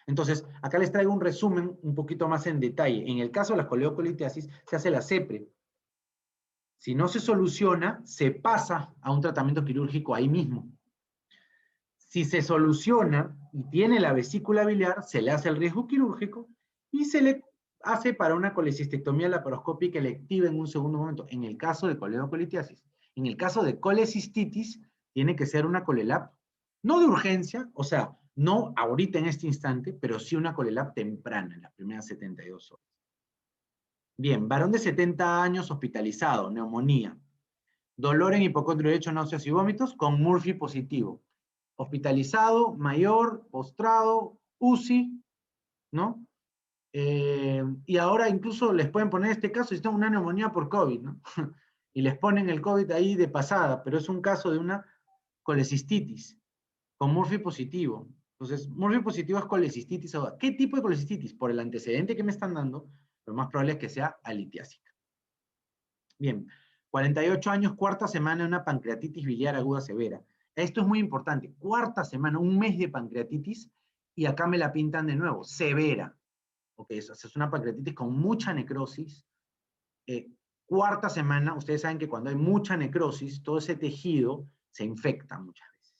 Entonces, acá les traigo un resumen un poquito más en detalle. En el caso de la coledocolitiasis, se hace la CEPRE. Si no se soluciona, se pasa a un tratamiento quirúrgico ahí mismo. Si se soluciona y tiene la vesícula biliar, se le hace el riesgo quirúrgico y se le hace para una colecistectomía laparoscópica electiva en un segundo momento, en el caso de coledocolitiasis. En el caso de colecistitis, tiene que ser una colelap, no de urgencia, o sea, No ahorita en este instante, pero sí una Colelab temprana, en las primeras 72 horas. Bien, varón de 70 años hospitalizado, neumonía. Dolor en hipocondrio derecho, náuseas y vómitos, con Murphy positivo. Hospitalizado, mayor, postrado, UCI, ¿no? Y ahora incluso les pueden poner este caso si está una neumonía por COVID, ¿no? Y les ponen el COVID ahí de pasada, pero es un caso de una colecistitis con Murphy positivo. Entonces, Murphy positivo es colecistitis aguda. ¿Qué tipo de colecistitis? Por el antecedente que me están dando, lo más probable es que sea alitiásica. Bien, 48 años, cuarta semana de una pancreatitis biliar aguda severa. Esto es muy importante. Cuarta semana, un mes de pancreatitis, y acá me la pintan de nuevo, severa. Ok, eso es una pancreatitis con mucha necrosis. Cuarta semana, ustedes saben que cuando hay mucha necrosis, todo ese tejido se infecta muchas veces.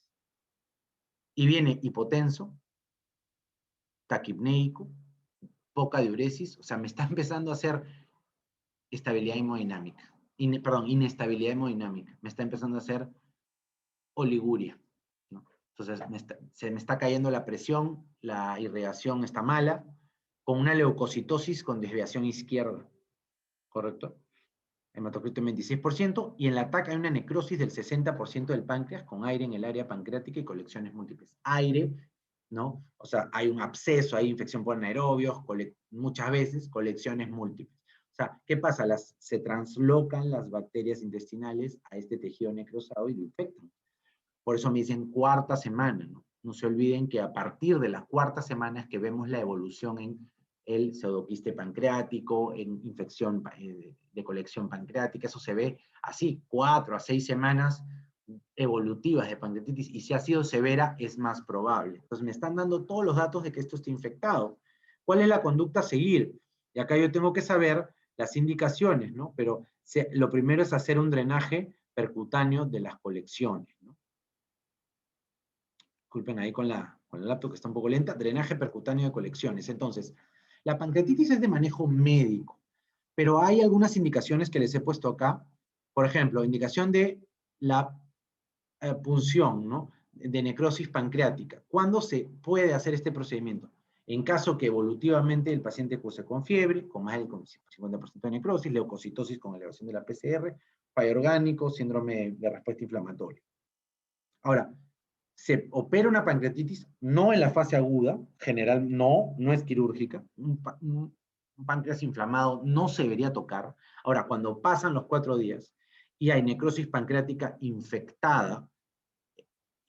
Y viene hipotenso, taquipnéico, poca diuresis, o sea, me está empezando a hacer estabilidad hemodinámica. Inestabilidad hemodinámica. Me está empezando a hacer oliguria, ¿no? Entonces, se me está cayendo la presión, la irrigación está mala, con una leucocitosis con desviación izquierda, ¿correcto? Hematocrito en 26%, y en la TAC hay una necrosis del 60% del páncreas, con aire en el área pancreática y colecciones múltiples. Aire, ¿no? O sea, hay un absceso, hay infección por anaerobios, muchas veces colecciones múltiples. O sea, ¿qué pasa? Se translocan las bacterias intestinales a este tejido necrosado y lo infectan. Por eso me dicen cuarta semana, ¿no? No se olviden que a partir de la cuarta semana es que vemos la evolución en el pseudoquiste pancreático, en infección de colección pancreática. Eso se ve así, 4 a 6 semanas evolutivas de pancreatitis, y si ha sido severa es más probable. Entonces me están dando todos los datos de que esto está infectado. ¿Cuál es la conducta a seguir? Y acá yo tengo que saber las indicaciones, ¿no? Pero lo primero es hacer un drenaje percutáneo de las colecciones, ¿no? Disculpen ahí con la laptop que está un poco lenta. Drenaje percutáneo de colecciones. Entonces, la pancreatitis es de manejo médico, pero hay algunas indicaciones que les he puesto acá. Por ejemplo, indicación de la punción, ¿no? De necrosis pancreática. ¿Cuándo se puede hacer este procedimiento? En caso que evolutivamente el paciente curse con fiebre, con más del 50% de necrosis, leucocitosis con elevación de la PCR, fallo orgánico, síndrome de respuesta inflamatoria. Ahora, se opera una pancreatitis, no en la fase aguda, general no es quirúrgica, un páncreas inflamado no se debería tocar. Ahora, cuando pasan los 4 días y hay necrosis pancreática infectada,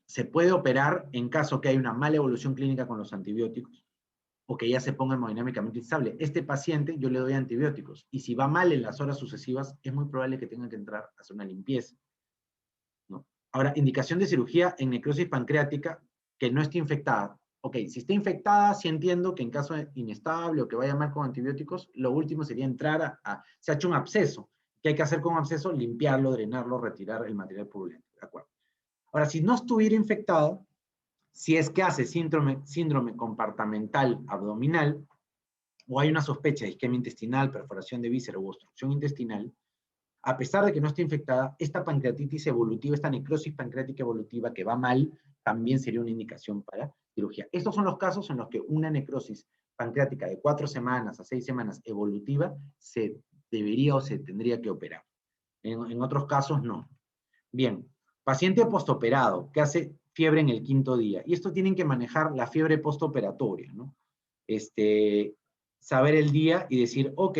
se puede operar en caso que hay una mala evolución clínica con los antibióticos o que ya se ponga hemodinámicamente instable. Este paciente yo le doy antibióticos, y si va mal en las horas sucesivas, es muy probable que tenga que entrar a hacer una limpieza, ¿no? Ahora, indicación de cirugía en necrosis pancreática que no esté infectada. Ok, si está infectada, sí entiendo que en caso de inestable o que vaya mal con antibióticos, lo último sería entrar se ha hecho un absceso. ¿Qué hay que hacer con un absceso? Limpiarlo, drenarlo, retirar el material purulento. ¿De acuerdo? Ahora, si no estuviera infectada, si es que hace síndrome compartimental abdominal, o hay una sospecha de isquemia intestinal, perforación de víscera u obstrucción intestinal, a pesar de que no esté infectada, esta pancreatitis evolutiva, esta necrosis pancreática evolutiva que va mal, también sería una indicación para cirugía. Estos son los casos en los que una necrosis pancreática de 4 semanas a 6 semanas evolutiva se debería o se tendría que operar. En otros casos, no. Bien, paciente postoperado, que hace fiebre en el 5.º día. Y esto tienen que manejar la fiebre postoperatoria, ¿no? Saber el día y decir, ok,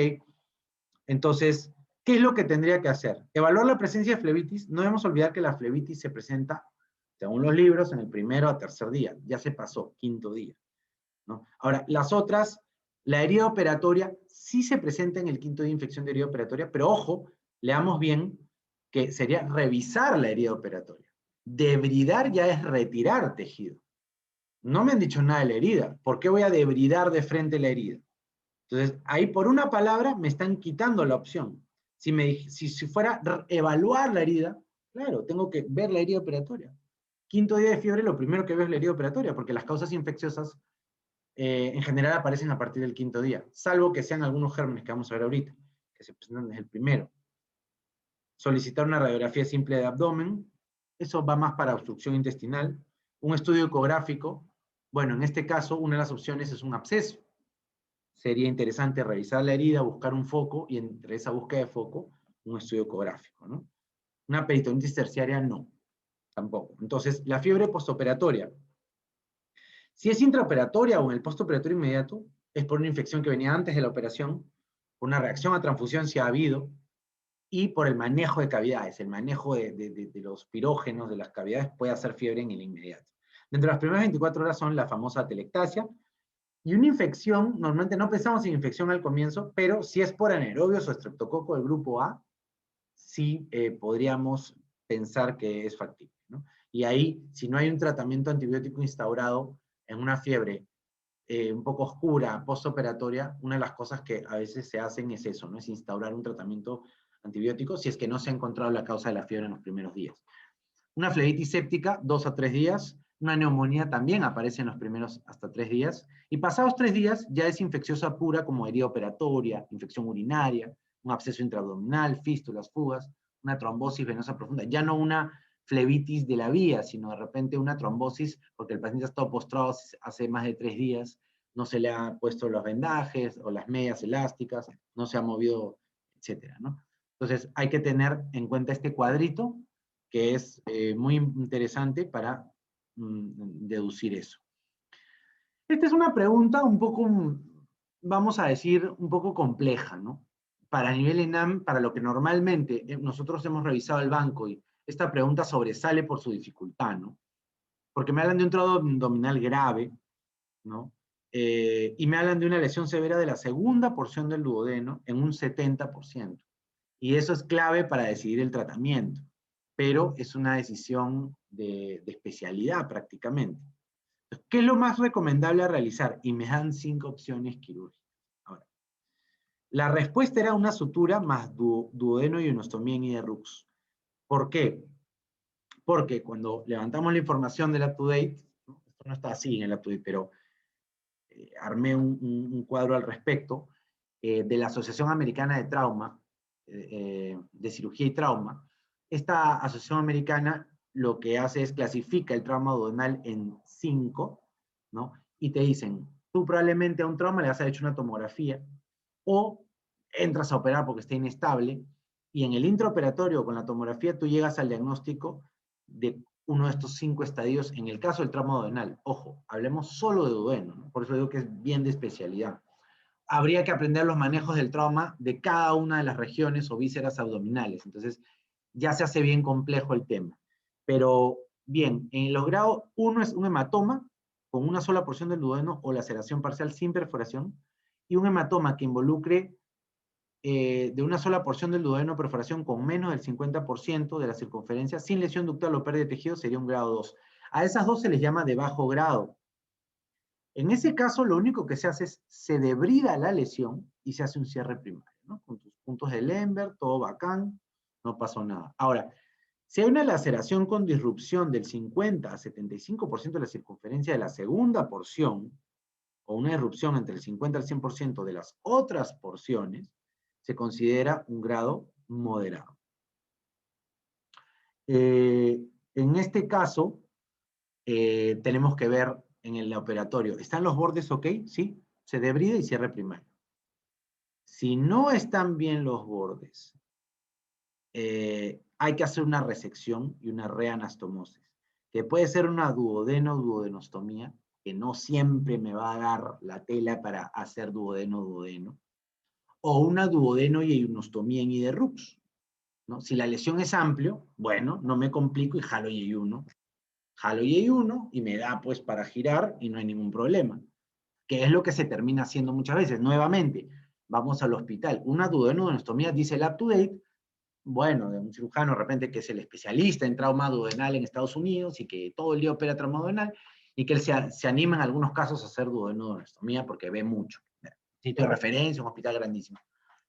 entonces, ¿qué es lo que tendría que hacer? Evaluar la presencia de flebitis. No debemos olvidar que la flebitis se presenta, según los libros, en el 1.º a 3.er día. Ya se pasó, 5.º día, ¿no? Ahora, las otras, la herida operatoria sí se presenta en el 5.º día de infección de herida operatoria, pero ojo, leamos bien que sería revisar la herida operatoria. Debridar ya es retirar tejido. No me han dicho nada de la herida. ¿Por qué voy a debridar de frente la herida? Entonces, ahí por una palabra me están quitando la opción. Si fuera evaluar la herida, claro, tengo que ver la herida operatoria. 5.º día de fiebre, lo primero que veo es la herida operatoria, porque las causas infecciosas en general aparecen a partir del 5.º día, salvo que sean algunos gérmenes que vamos a ver ahorita, que se presentan desde el 1.º. Solicitar una radiografía simple de abdomen, eso va más para obstrucción intestinal. Un estudio ecográfico Bueno, en este caso, una de las opciones es un absceso. Sería interesante revisar la herida, buscar un foco, y entre esa búsqueda de foco, un estudio ecográfico, ¿no? Una peritonitis terciaria, no, tampoco. Entonces, la fiebre postoperatoria. Si es intraoperatoria o en el postoperatorio inmediato, es por una infección que venía antes de la operación, por una reacción a transfusión si ha habido, y por el manejo de cavidades. El manejo de los pirógenos de las cavidades puede hacer fiebre en el inmediato. Dentro de las primeras 24 horas son la famosa atelectasia, y una infección, normalmente no pensamos en infección al comienzo, pero si es por anaerobios o estreptococo del grupo A, sí podríamos pensar que es factible, ¿no? Y ahí, si no hay un tratamiento antibiótico instaurado en una fiebre un poco oscura, postoperatoria, una de las cosas que a veces se hacen es eso, ¿no? Es instaurar un tratamiento antibiótico si es que no se ha encontrado la causa de la fiebre en los primeros días. Una flebitis séptica, 2 a 3 días. Una neumonía también aparece en los primeros hasta 3 días. Y pasados 3 días ya es infecciosa pura como herida operatoria, infección urinaria, un absceso intraabdominal, fístulas, fugas, una trombosis venosa profunda. Ya no una flebitis de la vía, sino de repente una trombosis porque el paciente ha estado postrado hace más de 3 días, no se le ha puesto los vendajes o las medias elásticas, no se ha movido, etcétera, ¿no? Entonces hay que tener en cuenta este cuadrito que es muy interesante para deducir eso. Esta es una pregunta un poco, vamos a decir, un poco compleja, ¿no? Para nivel ENAM, para lo que normalmente nosotros hemos revisado el banco y esta pregunta sobresale por su dificultad, ¿no? Porque me hablan de un trozo abdominal grave, ¿no? Y me hablan de una lesión severa de la segunda porción del duodeno en un 70%. Y eso es clave para decidir el tratamiento, pero es una decisión de especialidad prácticamente. ¿Qué es lo más recomendable a realizar? Y me dan 5 opciones quirúrgicas. Ahora, la respuesta era una sutura más duodeno y unostomía en IDRUX. ¿Por qué? Porque cuando levantamos la información del UpToDate, ¿no? Esto no está así en el UpToDate, pero armé un cuadro al respecto, de la Asociación Americana de Trauma, de Cirugía y Trauma. Esta asociación americana lo que hace es clasifica el trauma duodenal en 5, ¿no? Y te dicen, tú probablemente a un trauma le has hecho una tomografía, o entras a operar porque está inestable, y en el intraoperatorio con la tomografía tú llegas al diagnóstico de uno de estos 5 estadios en el caso del trauma duodenal. Ojo, hablemos solo de duodeno, ¿no? Por eso digo que es bien de especialidad. Habría que aprender los manejos del trauma de cada una de las regiones o vísceras abdominales. Entonces, ya se hace bien complejo el tema. Pero, bien, en los grados 1 es un hematoma con una sola porción del duodeno o laceración parcial sin perforación, y un hematoma que involucre de una sola porción del duodeno perforación con menos del 50% de la circunferencia sin lesión ductal o pérdida de tejido sería un grado 2. A esas dos se les llama de bajo grado. En ese caso, lo único que se hace es, se debrida la lesión y se hace un cierre primario, ¿no? Con tus puntos de Lembert, todo bacán, no pasó nada. Ahora, si hay una laceración con disrupción del 50 a 75% de la circunferencia de la segunda porción, o una disrupción entre el 50 al 100% de las otras porciones, se considera un grado moderado. En este caso, tenemos que ver en el operatorio, ¿están los bordes ok? Sí, se debrida y cierre primario. Si no están bien los bordes, hay que hacer una resección y una reanastomosis, que puede ser una duodenostomía, que no siempre me va a dar la tela para hacer duodeno, o una duodeno y eionostomía en IDRUX, ¿no? Si la lesión es amplio, bueno, no me complico y jalo IE1. Jalo IE1 y me da pues para girar y no hay ningún problema. Que es lo que se termina haciendo muchas veces. Nuevamente, vamos al hospital. Una duodenostomy dice el UpToDate, bueno, de un cirujano de repente que es el especialista en trauma duodenal en Estados Unidos y que todo el día opera trauma duodenal, y que él se anima en algunos casos a hacer duodenostomy porque ve mucho. Sitio de referencia, un hospital grandísimo.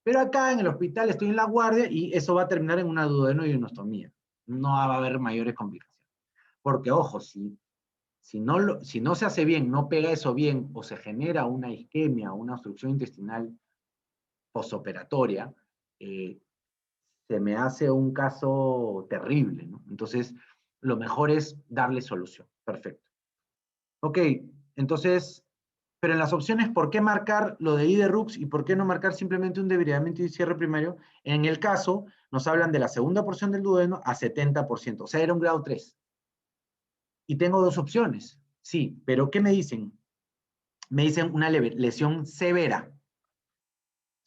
Pero acá en el hospital estoy en la guardia y eso va a terminar en una duodenostomy. No va a haber mayores complicaciones. Porque, ojo, si no se hace bien, no pega eso bien, o se genera una isquemia o una obstrucción intestinal postoperatoria, se me hace un caso terrible, ¿no? Entonces, lo mejor es darle solución. Perfecto. Ok, Entonces, pero en las opciones, ¿por qué marcar lo de IDRUX y por qué no marcar simplemente un debridamiento y cierre primario? En el caso, nos hablan de la segunda porción del duodeno a 70%, o sea, era un grado 3. Y tengo dos opciones, sí, pero ¿qué me dicen? Me dicen una lesión severa.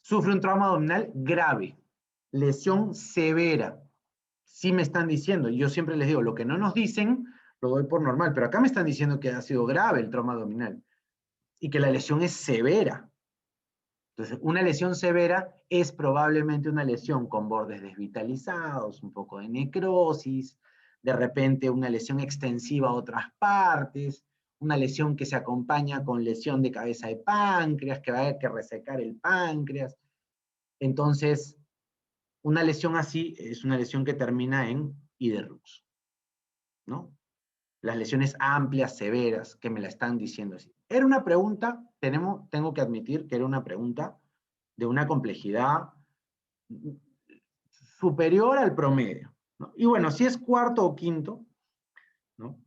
Sufre un trauma abdominal grave. Lesión severa. Sí me están diciendo, y yo siempre les digo, lo que no nos dicen, lo doy por normal, pero acá me están diciendo que ha sido grave el trauma abdominal y que la lesión es severa. Entonces, una lesión severa es probablemente una lesión con bordes desvitalizados, un poco de necrosis, de repente una lesión extensiva a otras partes, una lesión que se acompaña con lesión de cabeza de páncreas, que va a haber que resecar el páncreas. Entonces, una lesión así es una lesión que termina en IDRUX, ¿no? Las lesiones amplias, severas, que me la están diciendo así. Era una pregunta, tengo que admitir que era una pregunta de una complejidad superior al promedio, ¿no? Y bueno, si es cuarto o quinto, ¿no?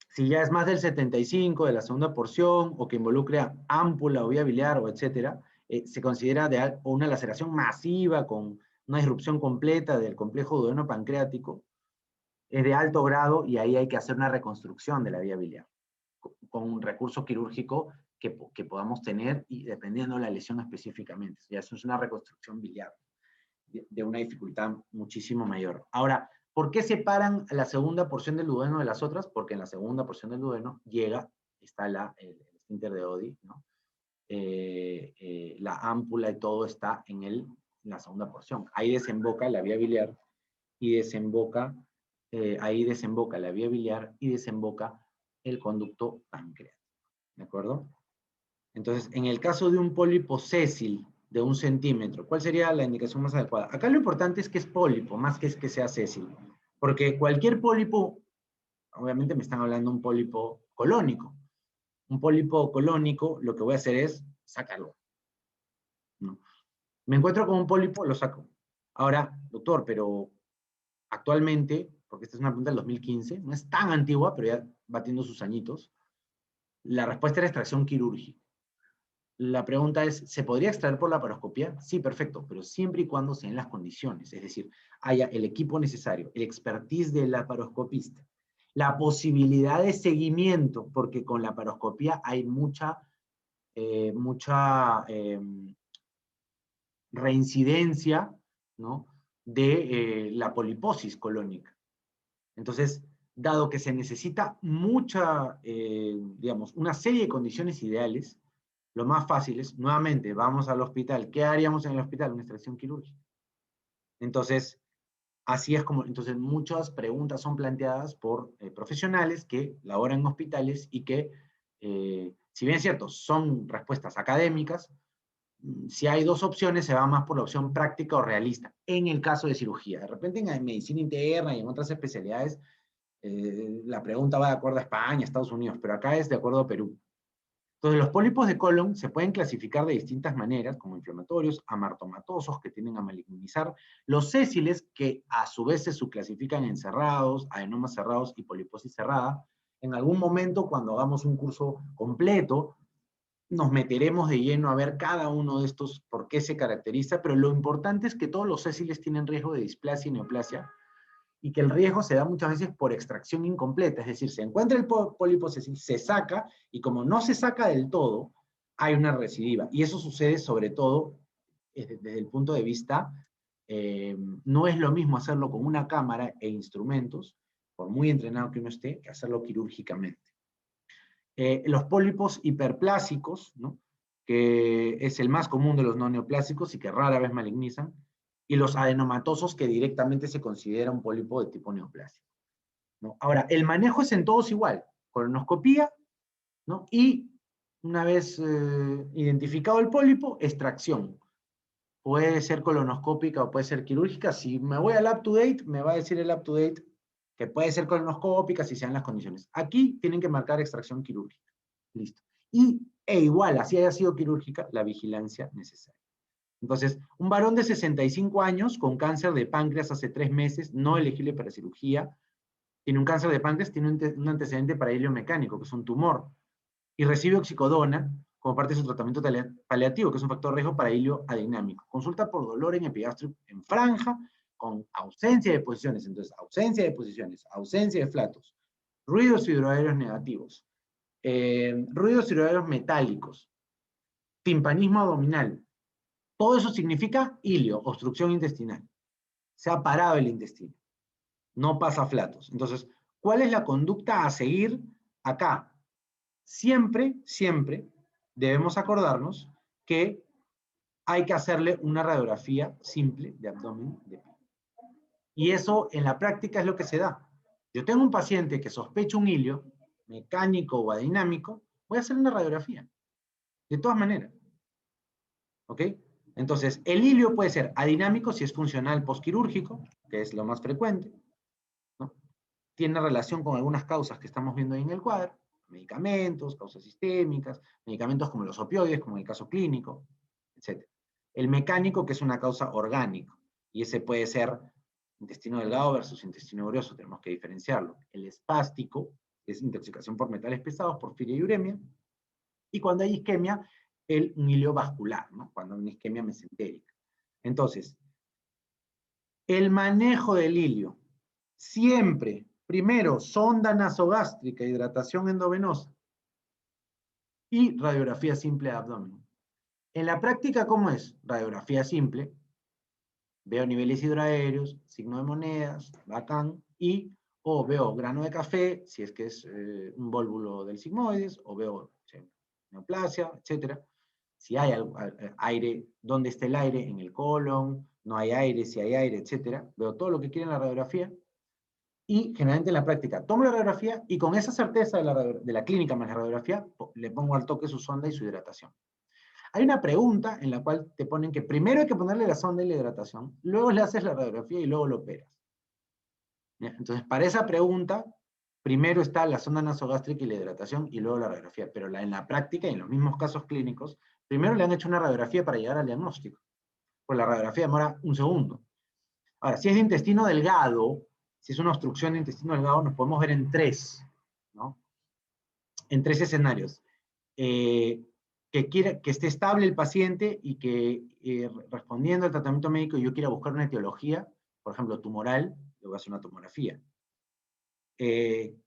Si ya es más del 75 de la segunda porción, o que involucre ámpula o vía biliar, o etcétera, se considera una laceración masiva con una disrupción completa del complejo duodeno pancreático, es de alto grado y ahí hay que hacer una reconstrucción de la vía biliar con un recurso quirúrgico que podamos tener y dependiendo de la lesión específicamente. Ya eso es una reconstrucción biliar de una dificultad muchísimo mayor. Ahora, ¿por qué separan la segunda porción del duodeno de las otras? Porque en la segunda porción del duodeno está el esfínter de Oddi, ¿no? La ámpula y todo está en la segunda porción. Ahí desemboca la vía biliar y ahí desemboca la vía biliar y desemboca el conducto pancreático. ¿De acuerdo? Entonces, en el caso de un pólipo sésil de 1 centímetro, ¿cuál sería la indicación más adecuada? Acá lo importante es que es pólipo, más que es que sea sésil. Porque cualquier pólipo, obviamente me están hablando de un pólipo colónico. Un pólipo colónico, lo que voy a hacer es sacarlo, ¿no? Me encuentro con un pólipo, lo saco. Ahora, doctor, pero actualmente, porque esta es una pregunta del 2015, no es tan antigua, pero ya batiendo sus añitos, la respuesta era extracción quirúrgica. La pregunta es, ¿se podría extraer por laparoscopía? Sí, perfecto, pero siempre y cuando sean las condiciones, es decir, haya el equipo necesario, el expertise del laparoscopista, la posibilidad de seguimiento, porque con laparoscopía hay mucha reincidencia, ¿no?, de la poliposis colónica. Entonces, dado que se necesita digamos, una serie de condiciones ideales, lo más fácil es, nuevamente, vamos al hospital. ¿Qué haríamos en el hospital? Una extracción quirúrgica. Entonces, así es como, entonces muchas preguntas son planteadas por profesionales que laboran en hospitales y que, si bien es cierto, son respuestas académicas, si hay dos opciones, se va más por la opción práctica o realista, en el caso de cirugía. De repente en medicina interna y en otras especialidades, la pregunta va de acuerdo a España, Estados Unidos, pero acá es de acuerdo a Perú. Entonces, los pólipos de colon se pueden clasificar de distintas maneras, como inflamatorios, amartomatosos, que tienden a malignizar, los sésiles, que a su vez se subclasifican en cerrados, adenomas cerrados y poliposis cerrada. En algún momento, cuando hagamos un curso completo, nos meteremos de lleno a ver cada uno de estos, por qué se caracteriza, pero lo importante es que todos los sésiles tienen riesgo de displasia y neoplasia, y que el riesgo se da muchas veces por extracción incompleta, es decir, se encuentra el pólipo sésil, se saca, y como no se saca del todo, hay una recidiva. Y eso sucede sobre todo desde el punto de vista, no es lo mismo hacerlo con una cámara e instrumentos, por muy entrenado que uno esté, que hacerlo quirúrgicamente. Los pólipos hiperplásicos, ¿no?, que es el más común de los no neoplásicos y que rara vez malignizan, y los adenomatosos, que directamente se considera un pólipo de tipo neoplásico, ¿no? Ahora, el manejo es en todos igual, colonoscopía, ¿no?, y una vez identificado el pólipo, extracción. Puede ser colonoscópica o puede ser quirúrgica. Si me voy al UpToDate, me va a decir el UpToDate que puede ser colonoscópica si sean las condiciones. Aquí tienen que marcar extracción quirúrgica. Listo. Igual, así haya sido quirúrgica, la vigilancia necesaria. Entonces, un varón de 65 años con cáncer de páncreas hace 3 meses, no elegible para cirugía, tiene un cáncer de páncreas, tiene un antecedente para hilio mecánico, que es un tumor. y recibe oxicodona como parte de su tratamiento paliativo, que es un factor de riesgo para hilio adinámico. Consulta por dolor en epigastrio en franja, con ausencia de posiciones. Entonces, ausencia de posiciones, ausencia de flatos, ruidos hidroaéreos negativos, ruidos hidroaéreos metálicos, timpanismo abdominal. Todo eso significa hilio, obstrucción intestinal. Se ha parado el intestino. No pasa flatos. Entonces, ¿cuál es la conducta a seguir acá? Siempre, siempre debemos acordarnos que hay que hacerle una radiografía simple de abdomen de pie. Y eso en la práctica es lo que se da. Yo tengo un paciente que sospecha un hilio, mecánico o adinámico, voy a hacer una radiografía. De todas maneras. ¿Ok? Entonces, el hilio puede ser adinámico si es funcional postquirúrgico, que es lo más frecuente, ¿no? Tiene relación con algunas causas que estamos viendo ahí en el cuadro, medicamentos, causas sistémicas, medicamentos como los opioides, como en el caso clínico, etc. El mecánico, que es una causa orgánica, y ese puede ser intestino delgado versus intestino grueso, tenemos que diferenciarlo. El espástico, que es intoxicación por metales pesados, porfiria y uremia, y cuando hay isquemia, el hilio vascular, ¿no? Cuando hay una isquemia mesentérica. Entonces, el manejo del hilio, siempre, primero, sonda nasogástrica, hidratación endovenosa, y radiografía simple de abdomen. En la práctica, ¿cómo es? Radiografía simple, veo niveles hidroaéreos, signo de monedas, bacán, y o veo grano de café, si es que es un vólvulo del sigmoides, o veo neoplasia, etc. Si hay aire, ¿dónde está el aire? En el colon, no hay aire, si hay aire, etc. Veo todo lo que quiere en la radiografía, y generalmente en la práctica tomo la radiografía, y con esa certeza de la clínica más la radiografía, le pongo al toque su sonda y su hidratación. Hay una pregunta en la cual te ponen que primero hay que ponerle la sonda y la hidratación, luego le haces la radiografía y luego lo operas. ¿Ya? Entonces, para esa pregunta, primero está la sonda nasogástrica y la hidratación y luego la radiografía. Pero en la práctica y en los mismos casos clínicos, primero le han hecho una radiografía para llegar al diagnóstico. Pues la radiografía demora un segundo. Ahora, si es de intestino delgado, si es una obstrucción de intestino delgado, nos podemos ver en tres, ¿no? En tres escenarios. Que esté estable el paciente y que respondiendo al tratamiento médico yo quiera buscar una etiología, por ejemplo, tumoral, le voy a hacer una tomografía. Que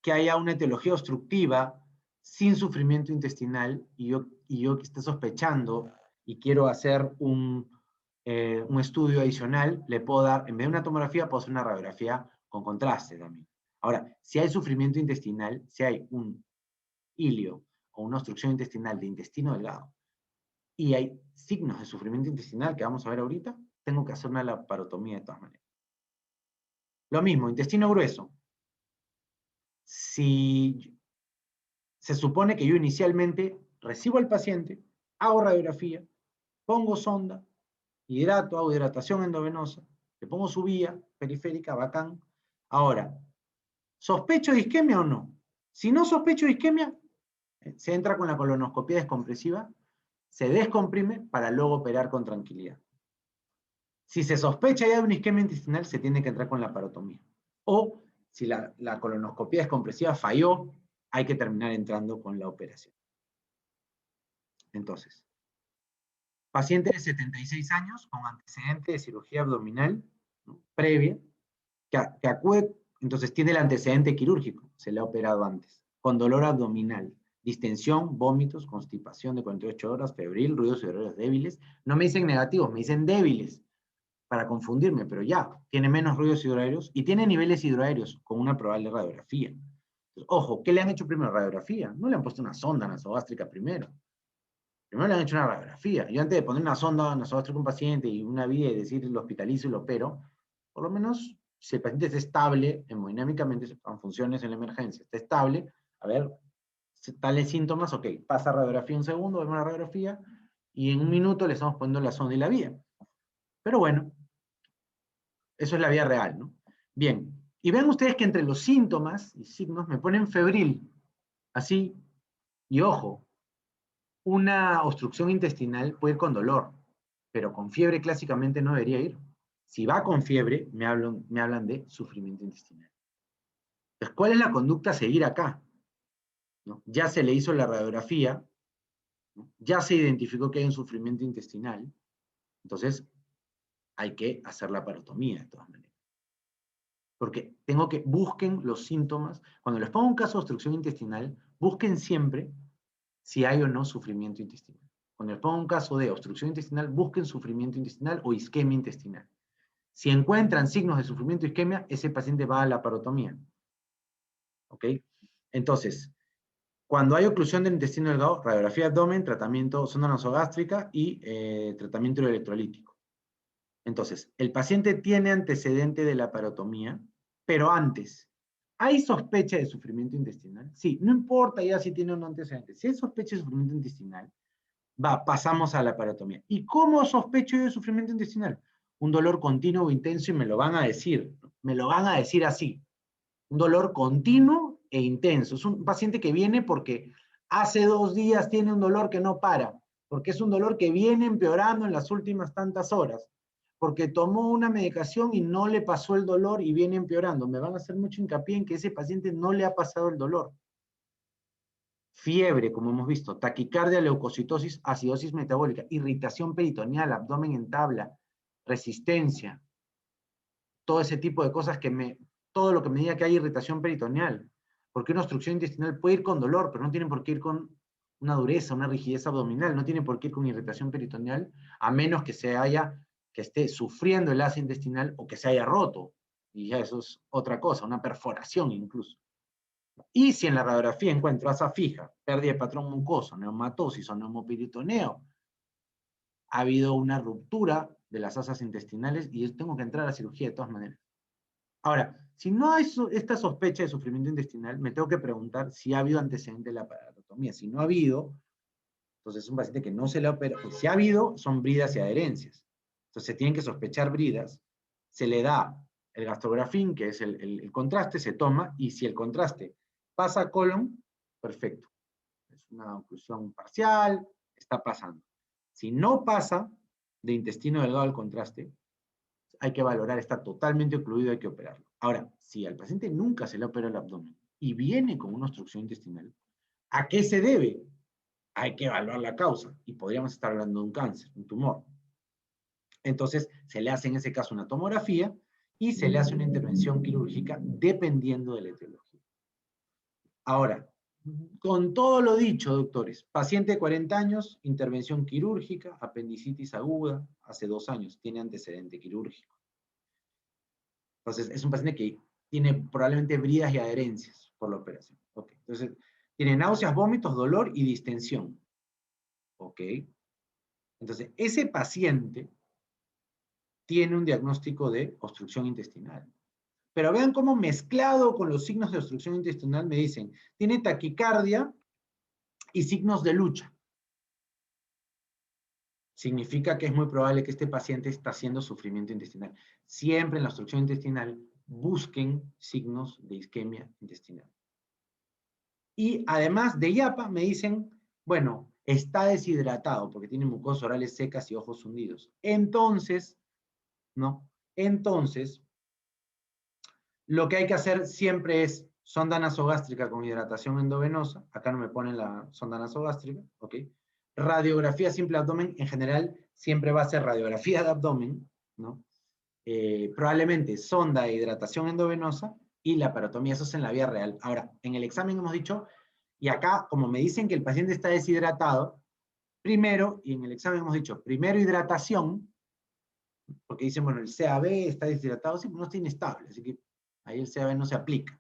haya una etiología obstructiva sin sufrimiento intestinal y yo que esté sospechando y quiero hacer un estudio adicional, le puedo dar, en vez de una tomografía, puedo hacer una radiografía con contraste también. Ahora, si hay sufrimiento intestinal, si hay un hilio o una obstrucción intestinal de intestino delgado y hay signos de sufrimiento intestinal que vamos a ver ahorita, tengo que hacer una laparotomía de todas maneras. Lo mismo, intestino grueso. Si se supone que yo inicialmente recibo al paciente, hago radiografía, pongo sonda, hidrato, hago hidratación endovenosa, le pongo su vía periférica, bacán. Ahora, ¿sospecho de isquemia o no? Si no sospecho de isquemia, se entra con la colonoscopia descompresiva, se descomprime para luego operar con tranquilidad. Si se sospecha ya de una isquemia intestinal, se tiene que entrar con la parotomía. O si la colonoscopia descompresiva falló, hay que terminar entrando con la operación. Entonces, paciente de 76 años con antecedente de cirugía abdominal, ¿no?, previa, que acude, entonces tiene el antecedente quirúrgico, se le ha operado antes, con dolor abdominal, distensión, vómitos, constipación de 48 horas, febril, ruidos y horarios débiles. No me dicen negativos, me dicen débiles, para confundirme, pero ya, tiene menos ruidos hidroaéreos y tiene niveles hidroaéreos con una probable radiografía. Entonces, ojo, ¿qué le han hecho primero? Radiografía. No le han puesto una sonda nasogástrica primero. Primero le han hecho una radiografía. Yo antes de poner una sonda nasogástrica a un paciente y una vía y decir lo hospitalizo y lo opero, por lo menos si el paciente está estable hemodinámicamente, con funciones en la emergencia, está estable, a ver, tales síntomas, ok, pasa radiografía un segundo, vemos la radiografía, y en un minuto le estamos poniendo la sonda y la vía. Pero bueno, eso es la vía real, ¿no? Bien, y vean ustedes que entre los síntomas y signos me ponen febril, así, y ojo, una obstrucción intestinal puede ir con dolor, pero con fiebre clásicamente no debería ir. Si va con fiebre, me hablan de sufrimiento intestinal. Entonces, ¿cuál es la conducta a seguir acá? ¿no? Ya se le hizo la radiografía, ¿no? Ya se identificó que hay un sufrimiento intestinal, entonces hay que hacer la parotomía de todas maneras. Porque busquen los síntomas, cuando les pongo un caso de obstrucción intestinal, busquen siempre si hay o no sufrimiento intestinal. Cuando les pongo un caso de obstrucción intestinal, busquen sufrimiento intestinal o isquemia intestinal. Si encuentran signos de sufrimiento o isquemia, ese paciente va a la parotomía. ¿Ok? Entonces, cuando hay oclusión del intestino delgado, radiografía de abdomen, tratamiento sonda nasogástrica y tratamiento electrolítico. Entonces, el paciente tiene antecedente de la parotomía, pero antes, ¿hay sospecha de sufrimiento intestinal? Sí, no importa ya si tiene o no antecedente. Si hay sospecha de sufrimiento intestinal, pasamos a la parotomía. ¿Y cómo sospecho yo de sufrimiento intestinal? Un dolor continuo o intenso, y me lo van a decir. Me lo van a decir así. Un dolor continuo e intenso. Es un paciente que viene porque hace 2 días tiene un dolor que no para, porque es un dolor que viene empeorando en las últimas tantas horas, porque tomó una medicación y no le pasó el dolor y viene empeorando. Me van a hacer mucho hincapié en que ese paciente no le ha pasado el dolor. Fiebre, como hemos visto, taquicardia, leucocitosis, acidosis metabólica, irritación peritoneal, abdomen en tabla, resistencia, todo ese tipo de cosas todo lo que me diga que hay irritación peritoneal, porque una obstrucción intestinal puede ir con dolor, pero no tiene por qué ir con una dureza, una rigidez abdominal, no tiene por qué ir con irritación peritoneal, a menos que que esté sufriendo el ácido intestinal o que se haya roto, y ya eso es otra cosa, una perforación incluso. Y si en la radiografía encuentro asa fija, pérdida de patrón mucoso, neumatosis o neumoperitoneo, ha habido una ruptura de las asas intestinales y tengo que entrar a cirugía de todas maneras. Ahora, si no hay esta sospecha de sufrimiento intestinal, me tengo que preguntar si ha habido antecedente de la parotomía. Si no ha habido, entonces es un paciente que no se le ha operado. Si ha habido, son bridas y adherencias. Entonces se tienen que sospechar bridas, se le da el gastrografín, que es el contraste, se toma, y si el contraste pasa a colon, perfecto. Es una oclusión parcial, está pasando. Si no pasa de intestino delgado al contraste, hay que valorar, está totalmente ocluido, hay que operarlo. Ahora, si al paciente nunca se le opera el abdomen y viene con una obstrucción intestinal, ¿a qué se debe? Hay que evaluar la causa y podríamos estar hablando de un cáncer, un tumor. Entonces, se le hace en ese caso una tomografía y se le hace una intervención quirúrgica dependiendo de la etiología. Ahora, con todo lo dicho, doctores, paciente de 40 años, intervención quirúrgica, apendicitis aguda, hace 2 años, tiene antecedente quirúrgico. Entonces, es un paciente que tiene probablemente bridas y adherencias por la operación. Okay. Entonces, tiene náuseas, vómitos, dolor y distensión. ¿Ok? Entonces, ese paciente tiene un diagnóstico de obstrucción intestinal. Pero vean cómo mezclado con los signos de obstrucción intestinal me dicen, tiene taquicardia y signos de lucha. Significa que es muy probable que este paciente está haciendo sufrimiento intestinal. Siempre en la obstrucción intestinal busquen signos de isquemia intestinal. Y además de IAPA me dicen, bueno, está deshidratado porque tiene mucosas orales secas y ojos hundidos. Entonces, ¿no? Entonces, lo que hay que hacer siempre es sonda nasogástrica con hidratación endovenosa. Acá no me ponen la sonda nasogástrica, ¿ok? Radiografía simple abdomen, en general, siempre va a ser radiografía de abdomen, ¿no? Probablemente sonda de hidratación endovenosa y la parotomía, eso es en la vía real. Ahora, en el examen hemos dicho, y acá, como me dicen que el paciente está deshidratado, primero, y en el examen hemos dicho, primero hidratación, porque dicen, bueno, el CAB está deshidratado, sí, no está inestable, así que ahí el CAB no se aplica.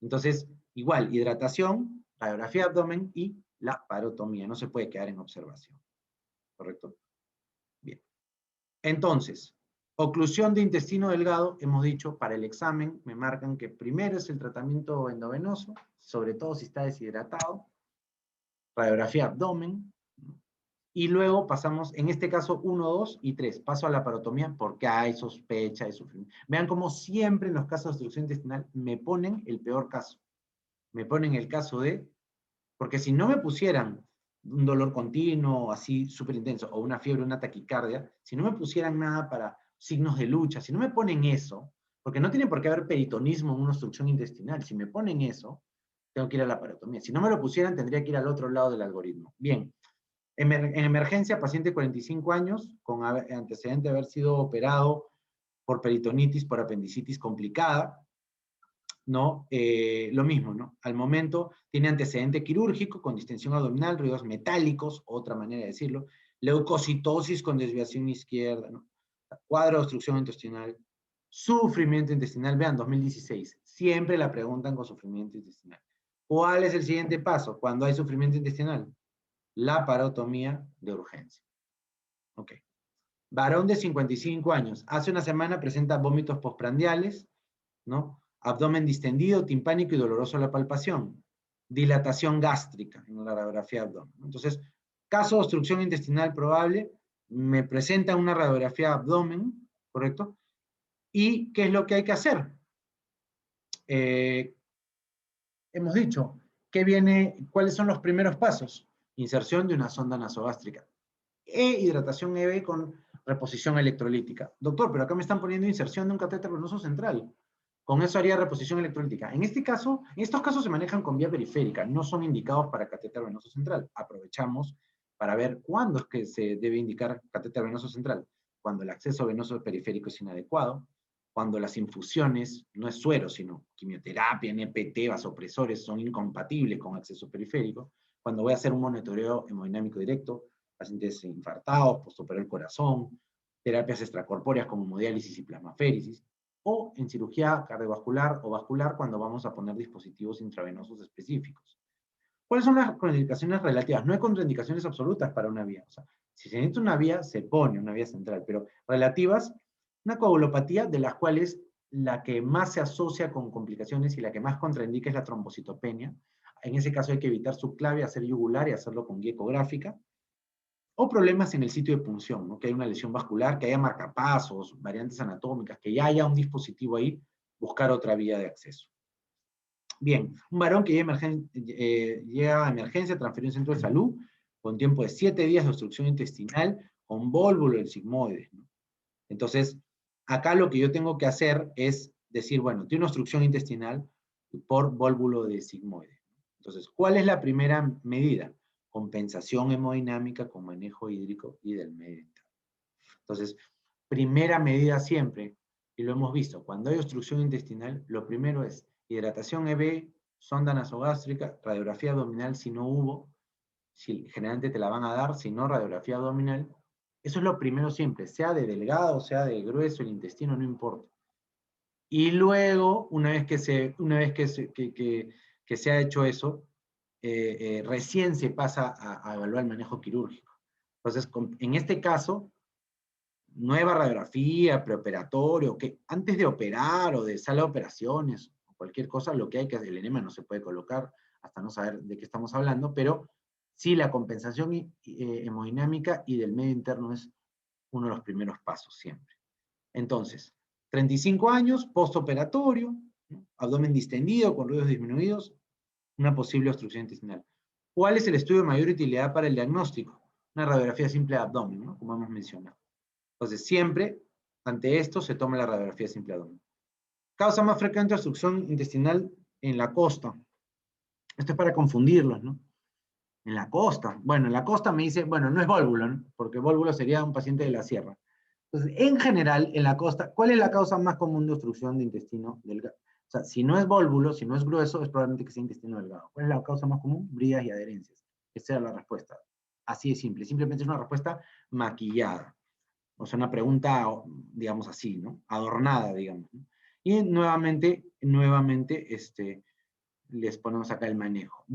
Entonces, igual, hidratación, radiografía de abdomen y la parotomía, no se puede quedar en observación. ¿Correcto? Bien. Entonces, oclusión de intestino delgado, hemos dicho, para el examen me marcan que primero es el tratamiento endovenoso, sobre todo si está deshidratado, radiografía abdomen, y luego pasamos, en este caso, 1, 2 y 3, paso a la parotomía porque hay sospecha de sufrimiento. Vean cómo siempre en los casos de obstrucción intestinal me ponen el peor caso. Me ponen el caso de, porque si no me pusieran un dolor continuo, así súper intenso, o una fiebre, una taquicardia, si no me pusieran nada para signos de lucha, si no me ponen eso, porque no tiene por qué haber peritonismo en una obstrucción intestinal, si me ponen eso, tengo que ir a la parotomía. Si no me lo pusieran, tendría que ir al otro lado del algoritmo. Bien, en emergencia, paciente de 45 años, con antecedente de haber sido operado por peritonitis, por apendicitis complicada, ¿no? Lo mismo, ¿no? Al momento tiene antecedente quirúrgico con distensión abdominal, ruidos metálicos, otra manera de decirlo, leucocitosis con desviación izquierda, ¿no? Cuadro de obstrucción intestinal, sufrimiento intestinal. Vean, 2016, siempre la preguntan con sufrimiento intestinal. ¿Cuál es el siguiente paso cuando hay sufrimiento intestinal? La parotomía de urgencia. Ok. Varón de 55 años, hace una semana presenta vómitos postprandiales, ¿no? Abdomen distendido, timpánico y doloroso a la palpación. Dilatación gástrica en la radiografía de abdomen. Entonces, caso de obstrucción intestinal probable, me presenta una radiografía de abdomen, ¿correcto? ¿Y qué es lo que hay que hacer? Hemos dicho, ¿qué viene? ¿Cuáles son los primeros pasos? Inserción de una sonda nasogástrica. Hidratación EB con reposición electrolítica. Doctor, pero acá me están poniendo inserción de un catéter venoso central. Con eso haría reposición electrolítica. En estos casos se manejan con vía periférica, no son indicados para catéter venoso central. Aprovechamos para ver cuándo es que se debe indicar catéter venoso central. Cuando el acceso venoso periférico es inadecuado, cuando las infusiones, no es suero, sino quimioterapia, NPT, vasopresores, son incompatibles con acceso periférico, cuando voy a hacer un monitoreo hemodinámico directo, pacientes infartados, postoperar el corazón, terapias extracorpóreas como hemodiálisis y plasmaféresis, o en cirugía cardiovascular o vascular cuando vamos a poner dispositivos intravenosos específicos. ¿Cuáles son las contraindicaciones relativas? No hay contraindicaciones absolutas para una vía. O sea, si se necesita una vía, se pone una vía central, pero relativas, una coagulopatía de las cuales la que más se asocia con complicaciones y la que más contraindica es la trombocitopenia. En ese caso hay que evitar subclavia, hacer yugular y hacerlo con guía ecográfica. O problemas en el sitio de punción, ¿no? Que haya una lesión vascular, que haya marcapasos, variantes anatómicas, que ya haya un dispositivo ahí, buscar otra vía de acceso. Bien, un varón que llega a emergencia, transferido a un centro de salud, con tiempo de 7 días de obstrucción intestinal, con vólvulo del sigmoide, ¿no? Entonces, acá lo que yo tengo que hacer es decir, bueno, tiene una obstrucción intestinal por vólvulo de sigmoide. Entonces, ¿cuál es la primera medida? Compensación hemodinámica con manejo hídrico y del medio interno. Entonces, primera medida siempre, y lo hemos visto, cuando hay obstrucción intestinal, lo primero es hidratación EB, sonda nasogástrica, radiografía abdominal si no hubo, si, generalmente te la van a dar, si no, radiografía abdominal. Eso es lo primero siempre, sea de delgado, sea de grueso, el intestino, no importa. Y luego, una vez que se ha hecho eso, recién se pasa a evaluar el manejo quirúrgico. Entonces, en este caso, nueva radiografía, preoperatorio, que antes de operar o de sala de operaciones, o cualquier cosa, lo que hay que hacer, el enema no se puede colocar hasta no saber de qué estamos hablando, pero sí la compensación hemodinámica y del medio interno es uno de los primeros pasos siempre. Entonces, 35 años, postoperatorio, ¿no? Abdomen distendido, con ruidos disminuidos, una posible obstrucción intestinal. ¿Cuál es el estudio de mayor utilidad para el diagnóstico? Una radiografía simple de abdomen, ¿no? Como hemos mencionado. Entonces, siempre, ante esto, se toma la radiografía simple de abdomen. Causa más frecuente obstrucción intestinal en la costa. Esto es para confundirlos, ¿no? En la costa. Bueno, en la costa me dice, bueno, no es vólvulo, ¿no? Porque vólvulo sería un paciente de la sierra. Entonces, en general, en la costa, ¿cuál es la causa más común de obstrucción de intestino delgado? O sea, si no es vólvulo, si no es grueso, es probablemente que sea intestino delgado. ¿Cuál es la causa más común? Bridas y adherencias. Esa era la respuesta. Así de simple. Simplemente es una respuesta maquillada. O sea, una pregunta, digamos así, ¿no? Adornada, digamos, ¿no? Y nuevamente, les ponemos acá el manejo.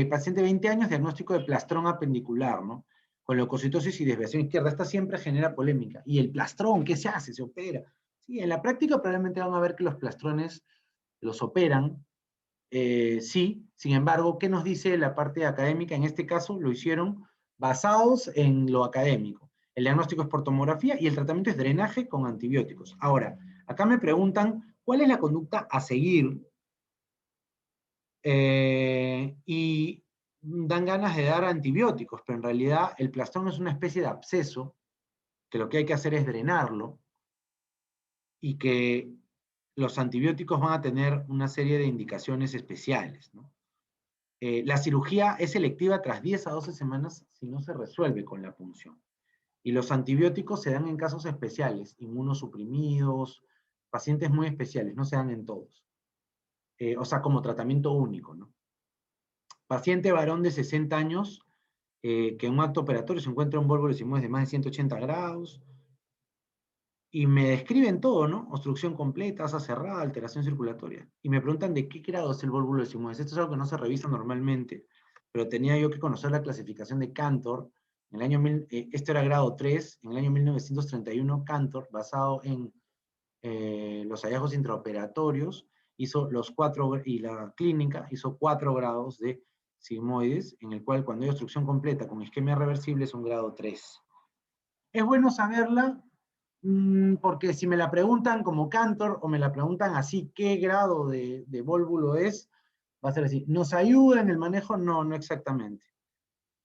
Paciente 20 años, diagnóstico de plastrón apendicular, ¿no? Con leucocitosis y desviación izquierda. Esta siempre genera polémica. ¿Y el plastrón qué se hace? ¿Se opera? Sí, en la práctica probablemente van a ver que los plastrones los operan, sí. Sin embargo, ¿qué nos dice la parte académica? En este caso lo hicieron basados en lo académico. El diagnóstico es por tomografía y el tratamiento es drenaje con antibióticos. Ahora, acá me preguntan, ¿cuál es la conducta a seguir? Y dan ganas de dar antibióticos, pero en realidad el plastrón es una especie de absceso, que lo que hay que hacer es drenarlo, y que los antibióticos van a tener una serie de indicaciones especiales, ¿no? La cirugía es selectiva tras 10 a 12 semanas si no se resuelve con la punción. Y los antibióticos se dan en casos especiales, inmunosuprimidos, pacientes muy especiales, no se dan en todos. O sea, como tratamiento único, ¿no? Paciente varón de 60 años, que en un acto operatorio se encuentra un bólvulo de sigmoides de más de 180 grados, y me describen todo, ¿no? Obstrucción completa, asa cerrada, alteración circulatoria. Y me preguntan de qué grado es el bólvulo de sigmoides. Esto es algo que no se revisa normalmente, pero tenía yo que conocer la clasificación de Cantor. En el año esto era grado 3, en el año 1931, Cantor, basado en los hallazgos intraoperatorios, hizo los 4, y la clínica hizo 4 grados de sigmoides, en el cual cuando hay obstrucción completa con isquemia reversible es un grado 3. Es bueno saberla, porque si me la preguntan como Cantor o me la preguntan así, ¿qué grado de vólvulo es? Va a ser así. ¿Nos ayuda en el manejo? No, no exactamente.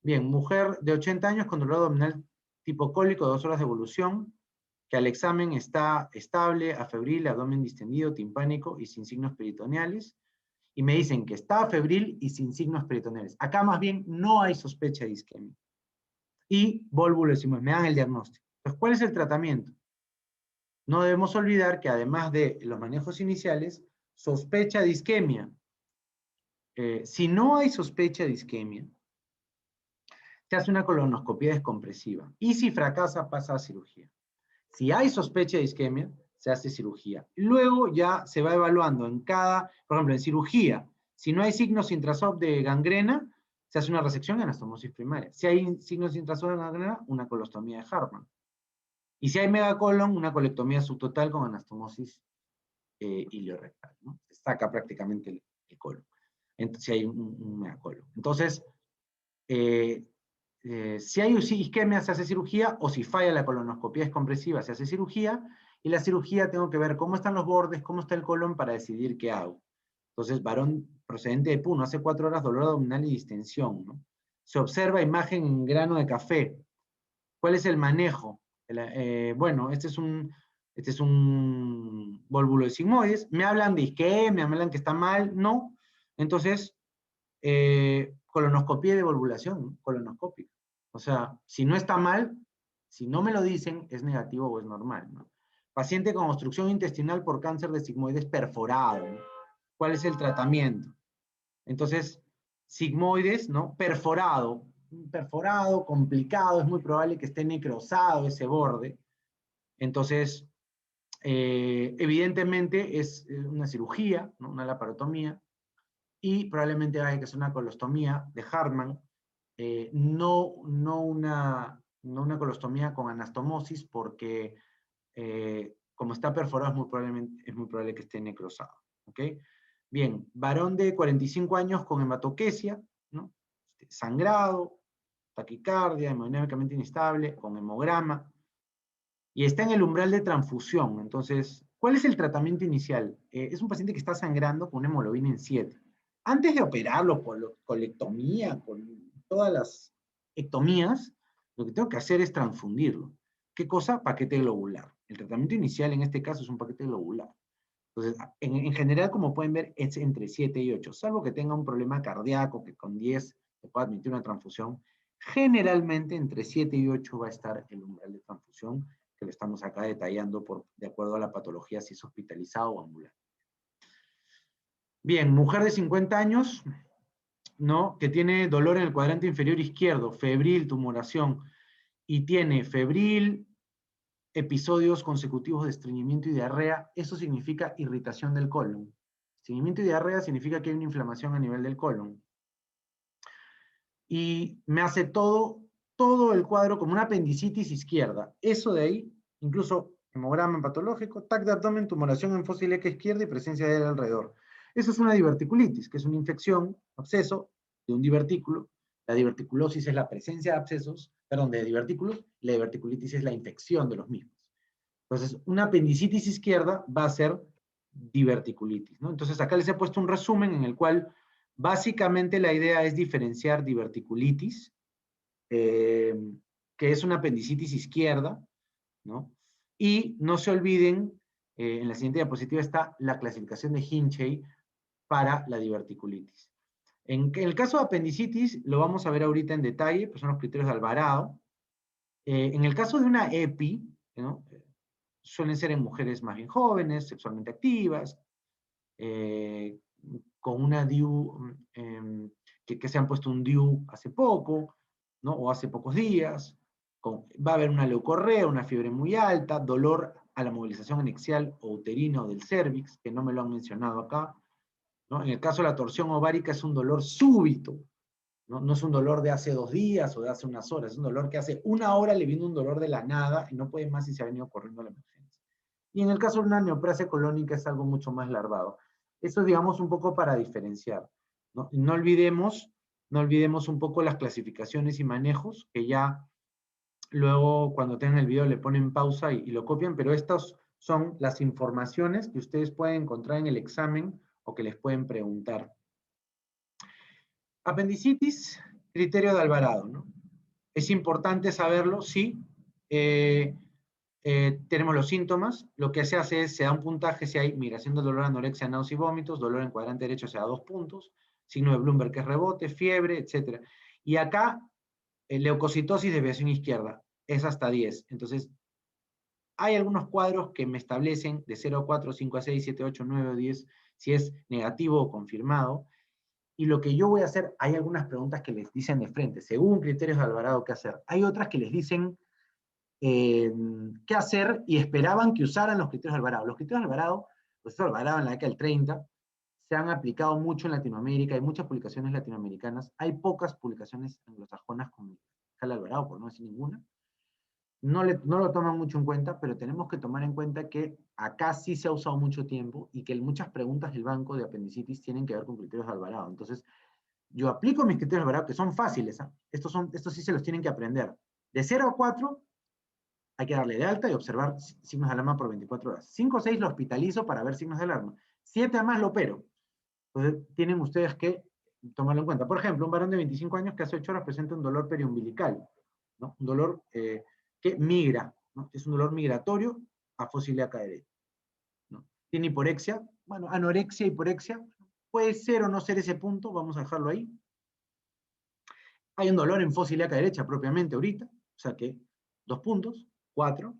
Bien, mujer de 80 años con dolor abdominal tipo cólico, 2 horas de evolución, que al examen está estable, afebril, abdomen distendido, timpánico y sin signos peritoneales. Y me dicen que está febril y sin signos peritoneales. Acá más bien no hay sospecha de isquemia. Y vólvulo de sigmoides, me dan el diagnóstico. Entonces, ¿cuál es el tratamiento? No debemos olvidar que además de los manejos iniciales, sospecha de isquemia. Si no hay sospecha de isquemia, se hace una colonoscopia descompresiva. Y si fracasa, pasa a cirugía. Si hay sospecha de isquemia, se hace cirugía. Luego ya se va evaluando en cada, por ejemplo, en cirugía, si no hay signos intrasob de gangrena, se hace una resección en anastomosis primaria. Si hay signos intrasob de gangrena, una colostomía de Hartmann. Y si hay megacolon, una colectomía subtotal con anastomosis iliorectal, ¿no? Se saca prácticamente el colon. Entonces, si hay un megacolon. Entonces, si hay isquemia, se hace cirugía, o si falla la colonoscopia descompresiva, se hace cirugía, y la cirugía tengo que ver cómo están los bordes, cómo está el colon para decidir qué hago. Entonces, varón procedente de Puno, hace 4 horas, dolor abdominal y distensión, ¿no? Se observa imagen en grano de café. ¿Cuál es el manejo? Bueno, este es un vólvulo de sigmoides. Me hablan de isquemia, me hablan que está mal, no. Entonces, colonoscopia de volvulación, ¿no? Colonoscópica. O sea, si no está mal, si no me lo dicen, es negativo o es normal, ¿no? Paciente con obstrucción intestinal por cáncer de sigmoides perforado, ¿no? ¿Cuál es el tratamiento? Entonces, sigmoides, ¿no? Perforado, complicado, es muy probable que esté necrosado ese borde. Entonces, evidentemente es una cirugía, ¿no? Una laparotomía, y probablemente haya que hacer una colostomía de Hartmann, no una colostomía con anastomosis, porque como está perforado es muy probable que esté necrosado. ¿Ok? Bien, varón de 45 años con hematoquesia, ¿no? Sangrado, taquicardia, hemodinámicamente inestable, con hemograma, y está en el umbral de transfusión. Entonces, ¿cuál es el tratamiento inicial? Es un paciente que está sangrando con una hemoglobina en 7. Antes de operarlo por colectomía, con todas las ectomías, lo que tengo que hacer es transfundirlo. ¿Qué cosa? Paquete globular. El tratamiento inicial en este caso es un paquete globular. Entonces, en general, como pueden ver, es entre 7 y 8, salvo que tenga un problema cardíaco que con 10 se pueda admitir una transfusión. Generalmente entre 7 y 8 va a estar el umbral de transfusión, que lo estamos acá detallando de acuerdo a la patología, si es hospitalizado o ambulante. Bien, mujer de 50 años, ¿no? Que tiene dolor en el cuadrante inferior izquierdo, febril, tumoración, y tiene febril, episodios consecutivos de estreñimiento y diarrea, eso significa irritación del colon. Estreñimiento y diarrea significa que hay una inflamación a nivel del colon. Y me hace todo el cuadro como una apendicitis izquierda. Eso de ahí, incluso hemograma patológico, TAC de abdomen, tumoración en fosa ilíaca izquierda y presencia de él alrededor. Eso es una diverticulitis, que es una infección, absceso de un divertículo. La diverticulosis es la presencia de abscesos, perdón, de divertículos, y la diverticulitis es la infección de los mismos. Entonces, una apendicitis izquierda va a ser diverticulitis, ¿no? Entonces, acá les he puesto un resumen en el cual básicamente la idea es diferenciar diverticulitis, que es una apendicitis izquierda, ¿no? Y no se olviden, en la siguiente diapositiva está la clasificación de Hinchey para la diverticulitis. En el caso de apendicitis, lo vamos a ver ahorita en detalle, pues son los criterios de Alvarado. En el caso de una EPI, ¿no? Suelen ser en mujeres más bien jóvenes, sexualmente activas, eh, con una DIU, que se han puesto un DIU hace poco, ¿no? O hace pocos días, va a haber una leucorrea, una fiebre muy alta, dolor a la movilización anexial o uterina o del cervix, que no me lo han mencionado acá, ¿no? En el caso de la torsión ovárica es un dolor súbito, ¿no? No es un dolor de hace 2 días o de hace unas horas, es un dolor que hace una hora le viene un dolor de la nada y no puede más y se ha venido corriendo a la emergencia. Y en el caso de una neoplasia colónica es algo mucho más larvado. Eso es, digamos, un poco para diferenciar, ¿no? No olvidemos, no olvidemos un poco las clasificaciones y manejos, que ya luego cuando tengan el video le ponen pausa y lo copian, pero estas son las informaciones que ustedes pueden encontrar en el examen o que les pueden preguntar. Apendicitis, criterio de Alvarado, ¿no? Es importante saberlo, sí. Tenemos los síntomas. Lo que se hace es, se da un puntaje si hay migración del dolor, anorexia, náuseas y vómitos, dolor en cuadrante derecho se da 2 puntos, signo de Bloomberg que es rebote, fiebre, etc. Y acá, leucocitosis, desviación izquierda, es hasta 10. Entonces, hay algunos cuadros que me establecen de 0 a 4, 5 a 6, 7 a 8, 9 a 10, si es negativo o confirmado. Y lo que yo voy a hacer, hay algunas preguntas que les dicen de frente, según criterios de Alvarado, qué hacer. Hay otras que les dicen qué hacer y esperaban que usaran los criterios de Alvarado. Los criterios de Alvarado, los criterios de Alvarado en la década del 30, se han aplicado mucho en Latinoamérica, hay muchas publicaciones latinoamericanas, hay pocas publicaciones anglosajonas con escala Alvarado, por no decir ninguna. No lo toman mucho en cuenta, pero tenemos que tomar en cuenta que acá sí se ha usado mucho tiempo y que muchas preguntas del banco de apendicitis tienen que ver con criterios de Alvarado. Entonces, yo aplico mis criterios de Alvarado, que son fáciles. ¿eh? Estos sí se los tienen que aprender. De 0 a 4, hay que darle de alta y observar signos de alarma por 24 horas. 5 o 6 lo hospitalizo para ver signos de alarma. 7 a más lo opero. Entonces, tienen ustedes que tomarlo en cuenta. Por ejemplo, un varón de 25 años que hace 8 horas presenta un dolor periumbilical, ¿no? Un dolor que migra, ¿no? Es un dolor migratorio a fosa ilíaca derecha, ¿no? Tiene hiporexia, bueno, anorexia, hiporexia, puede ser o no ser ese punto, vamos a dejarlo ahí. Hay un dolor en fosa ilíaca derecha propiamente ahorita, o sea que 2 puntos, 4,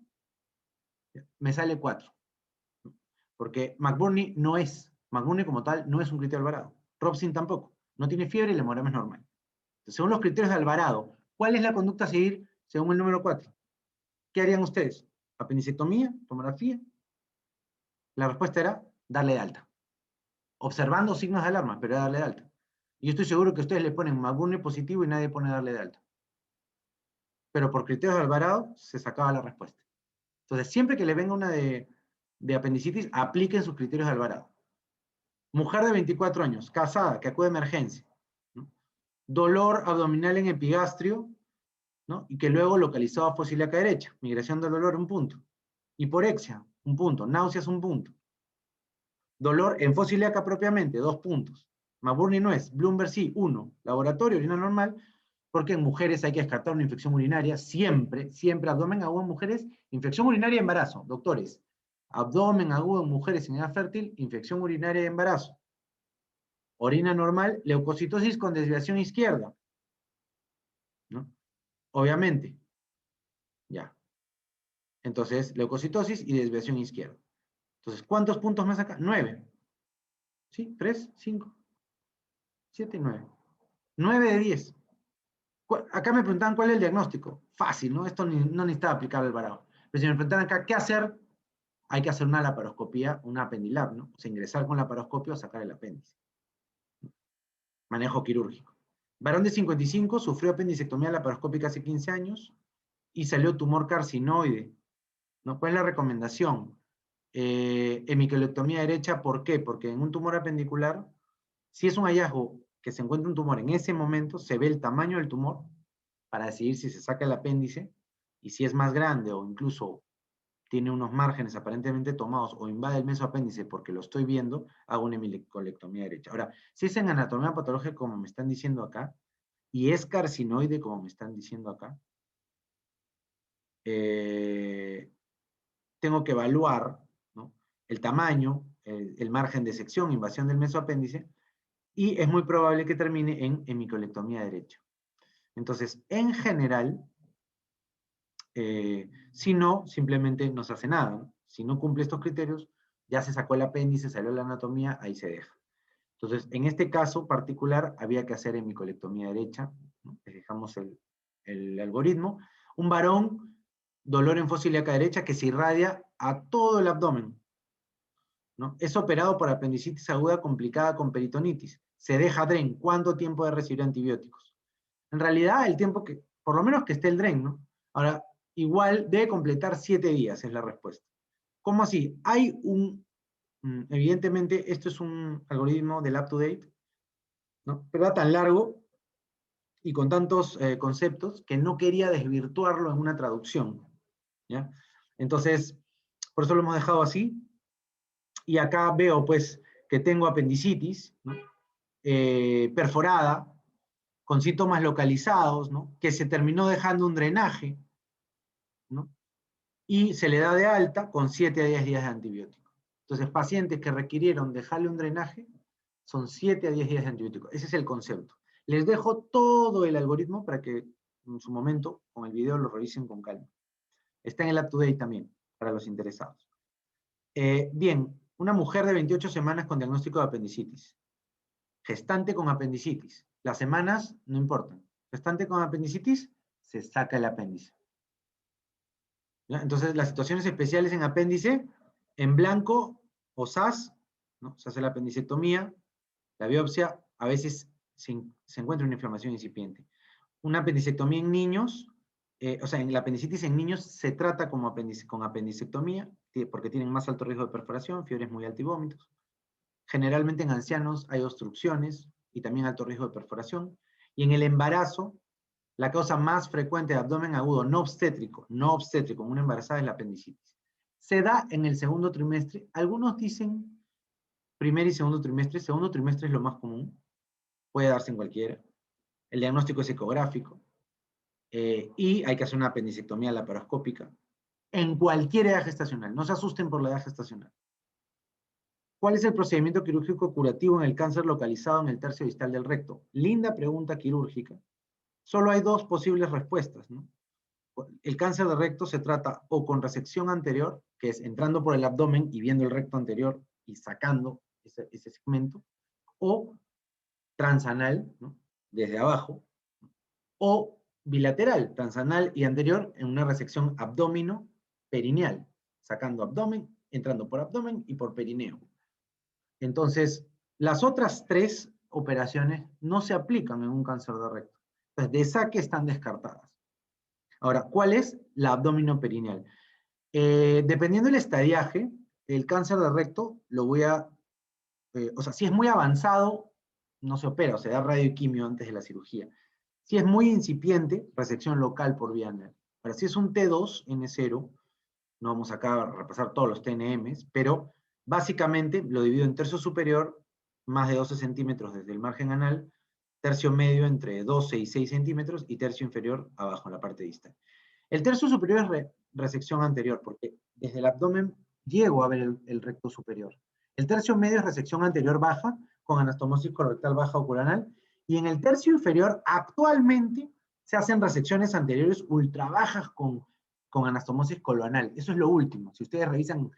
me sale 4. Porque McBurney McBurney como tal no es un criterio de Alvarado. Robson tampoco, no tiene fiebre y la hemograma es normal. Entonces, según los criterios de Alvarado, ¿cuál es la conducta a seguir según el número 4? ¿Qué harían ustedes? ¿Apendicectomía? ¿Tomografía? La respuesta era darle de alta. Observando signos de alarma, pero darle de alta. Y yo estoy seguro que ustedes le ponen McBurney positivo y nadie pone darle de alta. Pero por criterios de Alvarado se sacaba la respuesta. Entonces, siempre que le venga una de apendicitis, apliquen sus criterios de Alvarado. Mujer de 24 años, casada, que acude a emergencia, ¿no? Dolor abdominal en epigastrio, ¿no? Y que luego localizado a fosa ilíaca derecha, migración del dolor, un punto. Hiporexia, un punto. Náuseas, un punto. Dolor en fosa ilíaca propiamente, 2 puntos. McBurney no es, Bloomberg sí, 1. Laboratorio, orina normal, porque en mujeres hay que descartar una infección urinaria, siempre, siempre, abdomen agudo en mujeres, infección urinaria y embarazo, doctores. Abdomen agudo en mujeres en edad fértil, infección urinaria y embarazo. Orina normal, leucocitosis con desviación izquierda, ¿no? Obviamente, ya. Entonces, leucocitosis y desviación izquierda. Entonces, ¿cuántos puntos más acá? 9. ¿Sí? 3, 5, 7, 9. 9 de 10. Acá me preguntaban cuál es el diagnóstico. Fácil, ¿no? Esto no necesita aplicar el varado. Pero si me preguntan acá qué hacer, hay que hacer una laparoscopía, una apendilab, ¿no? O sea, ingresar con laparoscopio a sacar el apéndice. Manejo quirúrgico. Varón de 55 sufrió apendicectomía laparoscópica hace 15 años y salió tumor carcinoide, ¿no? ¿Cuál es la recomendación? Hemicolectomía derecha, ¿por qué? Porque en un tumor apendicular, si es un hallazgo que se encuentra un tumor en ese momento, se ve el tamaño del tumor para decidir si se saca el apéndice y si es más grande o incluso tiene unos márgenes aparentemente tomados o invade el mesoapéndice porque lo estoy viendo, hago una hemicolectomía derecha. Ahora, si es en anatomía patológica como me están diciendo acá, y es carcinoide como me están diciendo acá, tengo que evaluar, ¿no? El tamaño, el margen de sección, invasión del mesoapéndice, y es muy probable que termine en hemicolectomía derecha. Entonces, en general, si no, simplemente no se hace nada, ¿no? Si no cumple estos criterios, ya se sacó el apéndice, salió la anatomía, ahí se deja. Entonces, en este caso particular, había que hacer hemicolectomía derecha, ¿no? Dejamos el algoritmo. Un varón, dolor en fosa ilíaca derecha que se irradia a todo el abdomen, ¿no? Es operado por apendicitis aguda complicada con peritonitis. Se deja DREN. ¿Cuánto tiempo de recibir antibióticos? En realidad, el tiempo que, por lo menos que esté el DREN, ¿no? Ahora, igual debe completar 7 días, es la respuesta. ¿Cómo así? Hay evidentemente, esto es un algoritmo del UpToDate, ¿no? Pero era tan largo y con tantos conceptos que no quería desvirtuarlo en una traducción, ¿ya? Entonces, por eso lo hemos dejado así. Y acá veo, pues, que tengo apendicitis, ¿no? Perforada, con síntomas localizados, ¿no? Que se terminó dejando un drenaje, ¿no? Y se le da de alta con 7 a 10 días de antibiótico. Entonces, pacientes que requirieron dejarle un drenaje, son 7 a 10 días de antibiótico. Ese es el concepto. Les dejo todo el algoritmo para que en su momento, con el video, lo revisen con calma. Está en el UpToDate también, para los interesados. Bien, una mujer de 28 semanas con diagnóstico de apendicitis. Gestante con apendicitis. Las semanas no importan. Gestante con apendicitis, se saca el apéndice. ¿Ya? Entonces, las situaciones especiales en apéndice, en blanco o SAS, ¿no? Se hace la apendicectomía, la biopsia, a veces se encuentra una inflamación incipiente. Una apendicectomía en niños, o sea, en la apendicitis en niños se trata como con apendicectomía, porque tienen más alto riesgo de perforación, fiebres muy altas y vómitos. Generalmente en ancianos hay obstrucciones y también alto riesgo de perforación. Y en el embarazo, la causa más frecuente de abdomen agudo no obstétrico, en una embarazada es la apendicitis. Se da en el segundo trimestre. Algunos dicen primer y segundo trimestre. Segundo trimestre es lo más común. Puede darse en cualquiera. El diagnóstico es ecográfico. Y hay que hacer una apendicectomía laparoscópica en cualquier edad gestacional. No se asusten por la edad gestacional. ¿Cuál es el procedimiento quirúrgico curativo en el cáncer localizado en el tercio distal del recto? Linda pregunta quirúrgica. Solo hay dos posibles respuestas, ¿no? El cáncer de recto se trata o con resección anterior, que es entrando por el abdomen y viendo el recto anterior y sacando ese segmento, o transanal, ¿no? Desde abajo, o bilateral, transanal y anterior, en una resección abdomino-perineal, sacando abdomen, entrando por abdomen y por perineo. Entonces, las otras 3 operaciones no se aplican en un cáncer de recto. Entonces, de saque están descartadas. Ahora, ¿cuál es la abdominoperineal? Dependiendo del estadiaje, el cáncer de recto lo voy a... o sea, si es muy avanzado, no se opera, o se da radio y quimio antes de la cirugía. Si es muy incipiente, resección local por vía anal. Ahora, si es un T2, N0, no vamos acá a repasar todos los TNMs, pero básicamente lo divido en tercio superior, más de 12 centímetros desde el margen anal, tercio medio entre 12 y 6 centímetros, y tercio inferior abajo en la parte distal. El tercio superior es resección anterior, porque desde el abdomen llego a ver el recto superior. El tercio medio es resección anterior baja, con anastomosis colorectal baja o coronal, y en el tercio inferior actualmente se hacen resecciones anteriores ultra bajas con anastomosis coloanal. Eso es lo último. Si ustedes revisan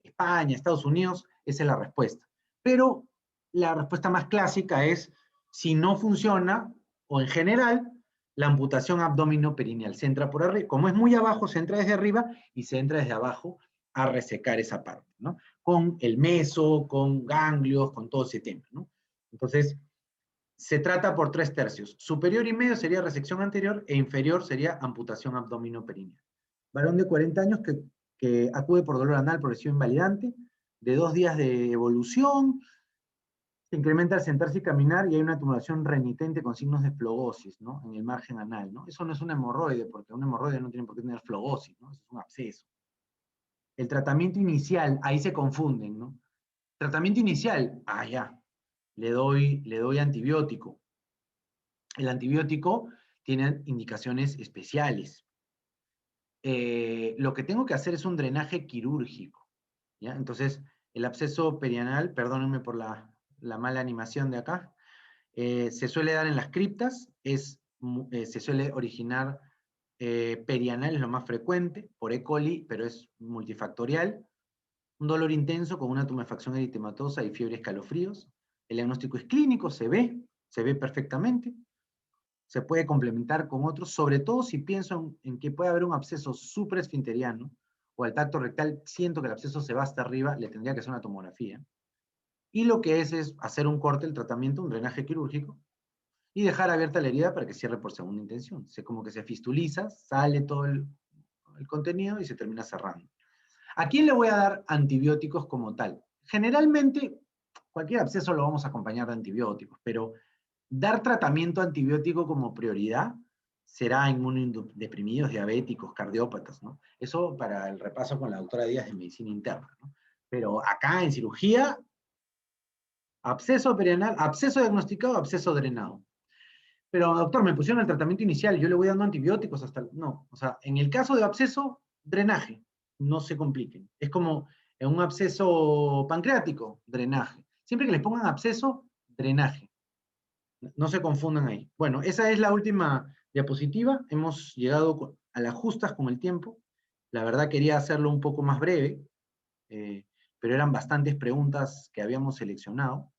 España, Estados Unidos, esa es la respuesta. Pero la respuesta más clásica es, si no funciona, o en general, la amputación abdominoperineal. Se entra por arriba, como es muy abajo, se entra desde arriba y se entra desde abajo a resecar esa parte, ¿no? Con el meso, con ganglios, con todo ese tema, ¿no? Entonces, se trata por 3 tercios. Superior y medio sería resección anterior e inferior sería amputación abdominoperineal. Varón de 40 años que acude por dolor anal progresivo invalidante, de 2 días de evolución, se incrementa al sentarse y caminar y hay una tumulación renitente con signos de flogosis, ¿no? En el margen anal, ¿no? Eso no es una hemorroide, porque una hemorroide no tiene por qué tener flogosis, ¿no? Eso es un absceso. El tratamiento inicial, ahí se confunden, ¿no? Tratamiento inicial, ya, le doy antibiótico. El antibiótico tiene indicaciones especiales. Lo que tengo que hacer es un drenaje quirúrgico, ¿ya? Entonces, el absceso perianal, perdónenme por la mala animación de acá, Se suele dar en las criptas, se suele originar perianal, es lo más frecuente, por E. coli, pero es multifactorial. Un dolor intenso con una tumefacción eritematosa y fiebre y escalofríos. El diagnóstico es clínico, se ve perfectamente. Se puede complementar con otros, sobre todo si pienso en que puede haber un absceso supraesfinteriano, o al tacto rectal siento que el absceso se va hasta arriba, le tendría que hacer una tomografía. Y lo que es hacer un corte, el tratamiento, un drenaje quirúrgico, y dejar abierta la herida para que cierre por segunda intención. Como que se fistuliza, sale todo el contenido y se termina cerrando. ¿A quién le voy a dar antibióticos como tal? Generalmente, cualquier absceso lo vamos a acompañar de antibióticos, pero dar tratamiento antibiótico como prioridad será inmunodeprimidos, diabéticos, cardiópatas, ¿no? Eso para el repaso con la doctora Díaz de Medicina Interna, ¿no? Pero acá en cirugía, absceso perianal, absceso diagnosticado, absceso drenado. Pero doctor, me pusieron el tratamiento inicial, yo le voy dando antibióticos hasta... No, o sea, en el caso de absceso, drenaje, no se compliquen. Es como en un absceso pancreático, drenaje. Siempre que les pongan absceso, drenaje. No se confundan ahí. Bueno, esa es la última diapositiva. Hemos llegado a las justas con el tiempo. La verdad quería hacerlo un poco más breve, pero eran bastantes preguntas que habíamos seleccionado.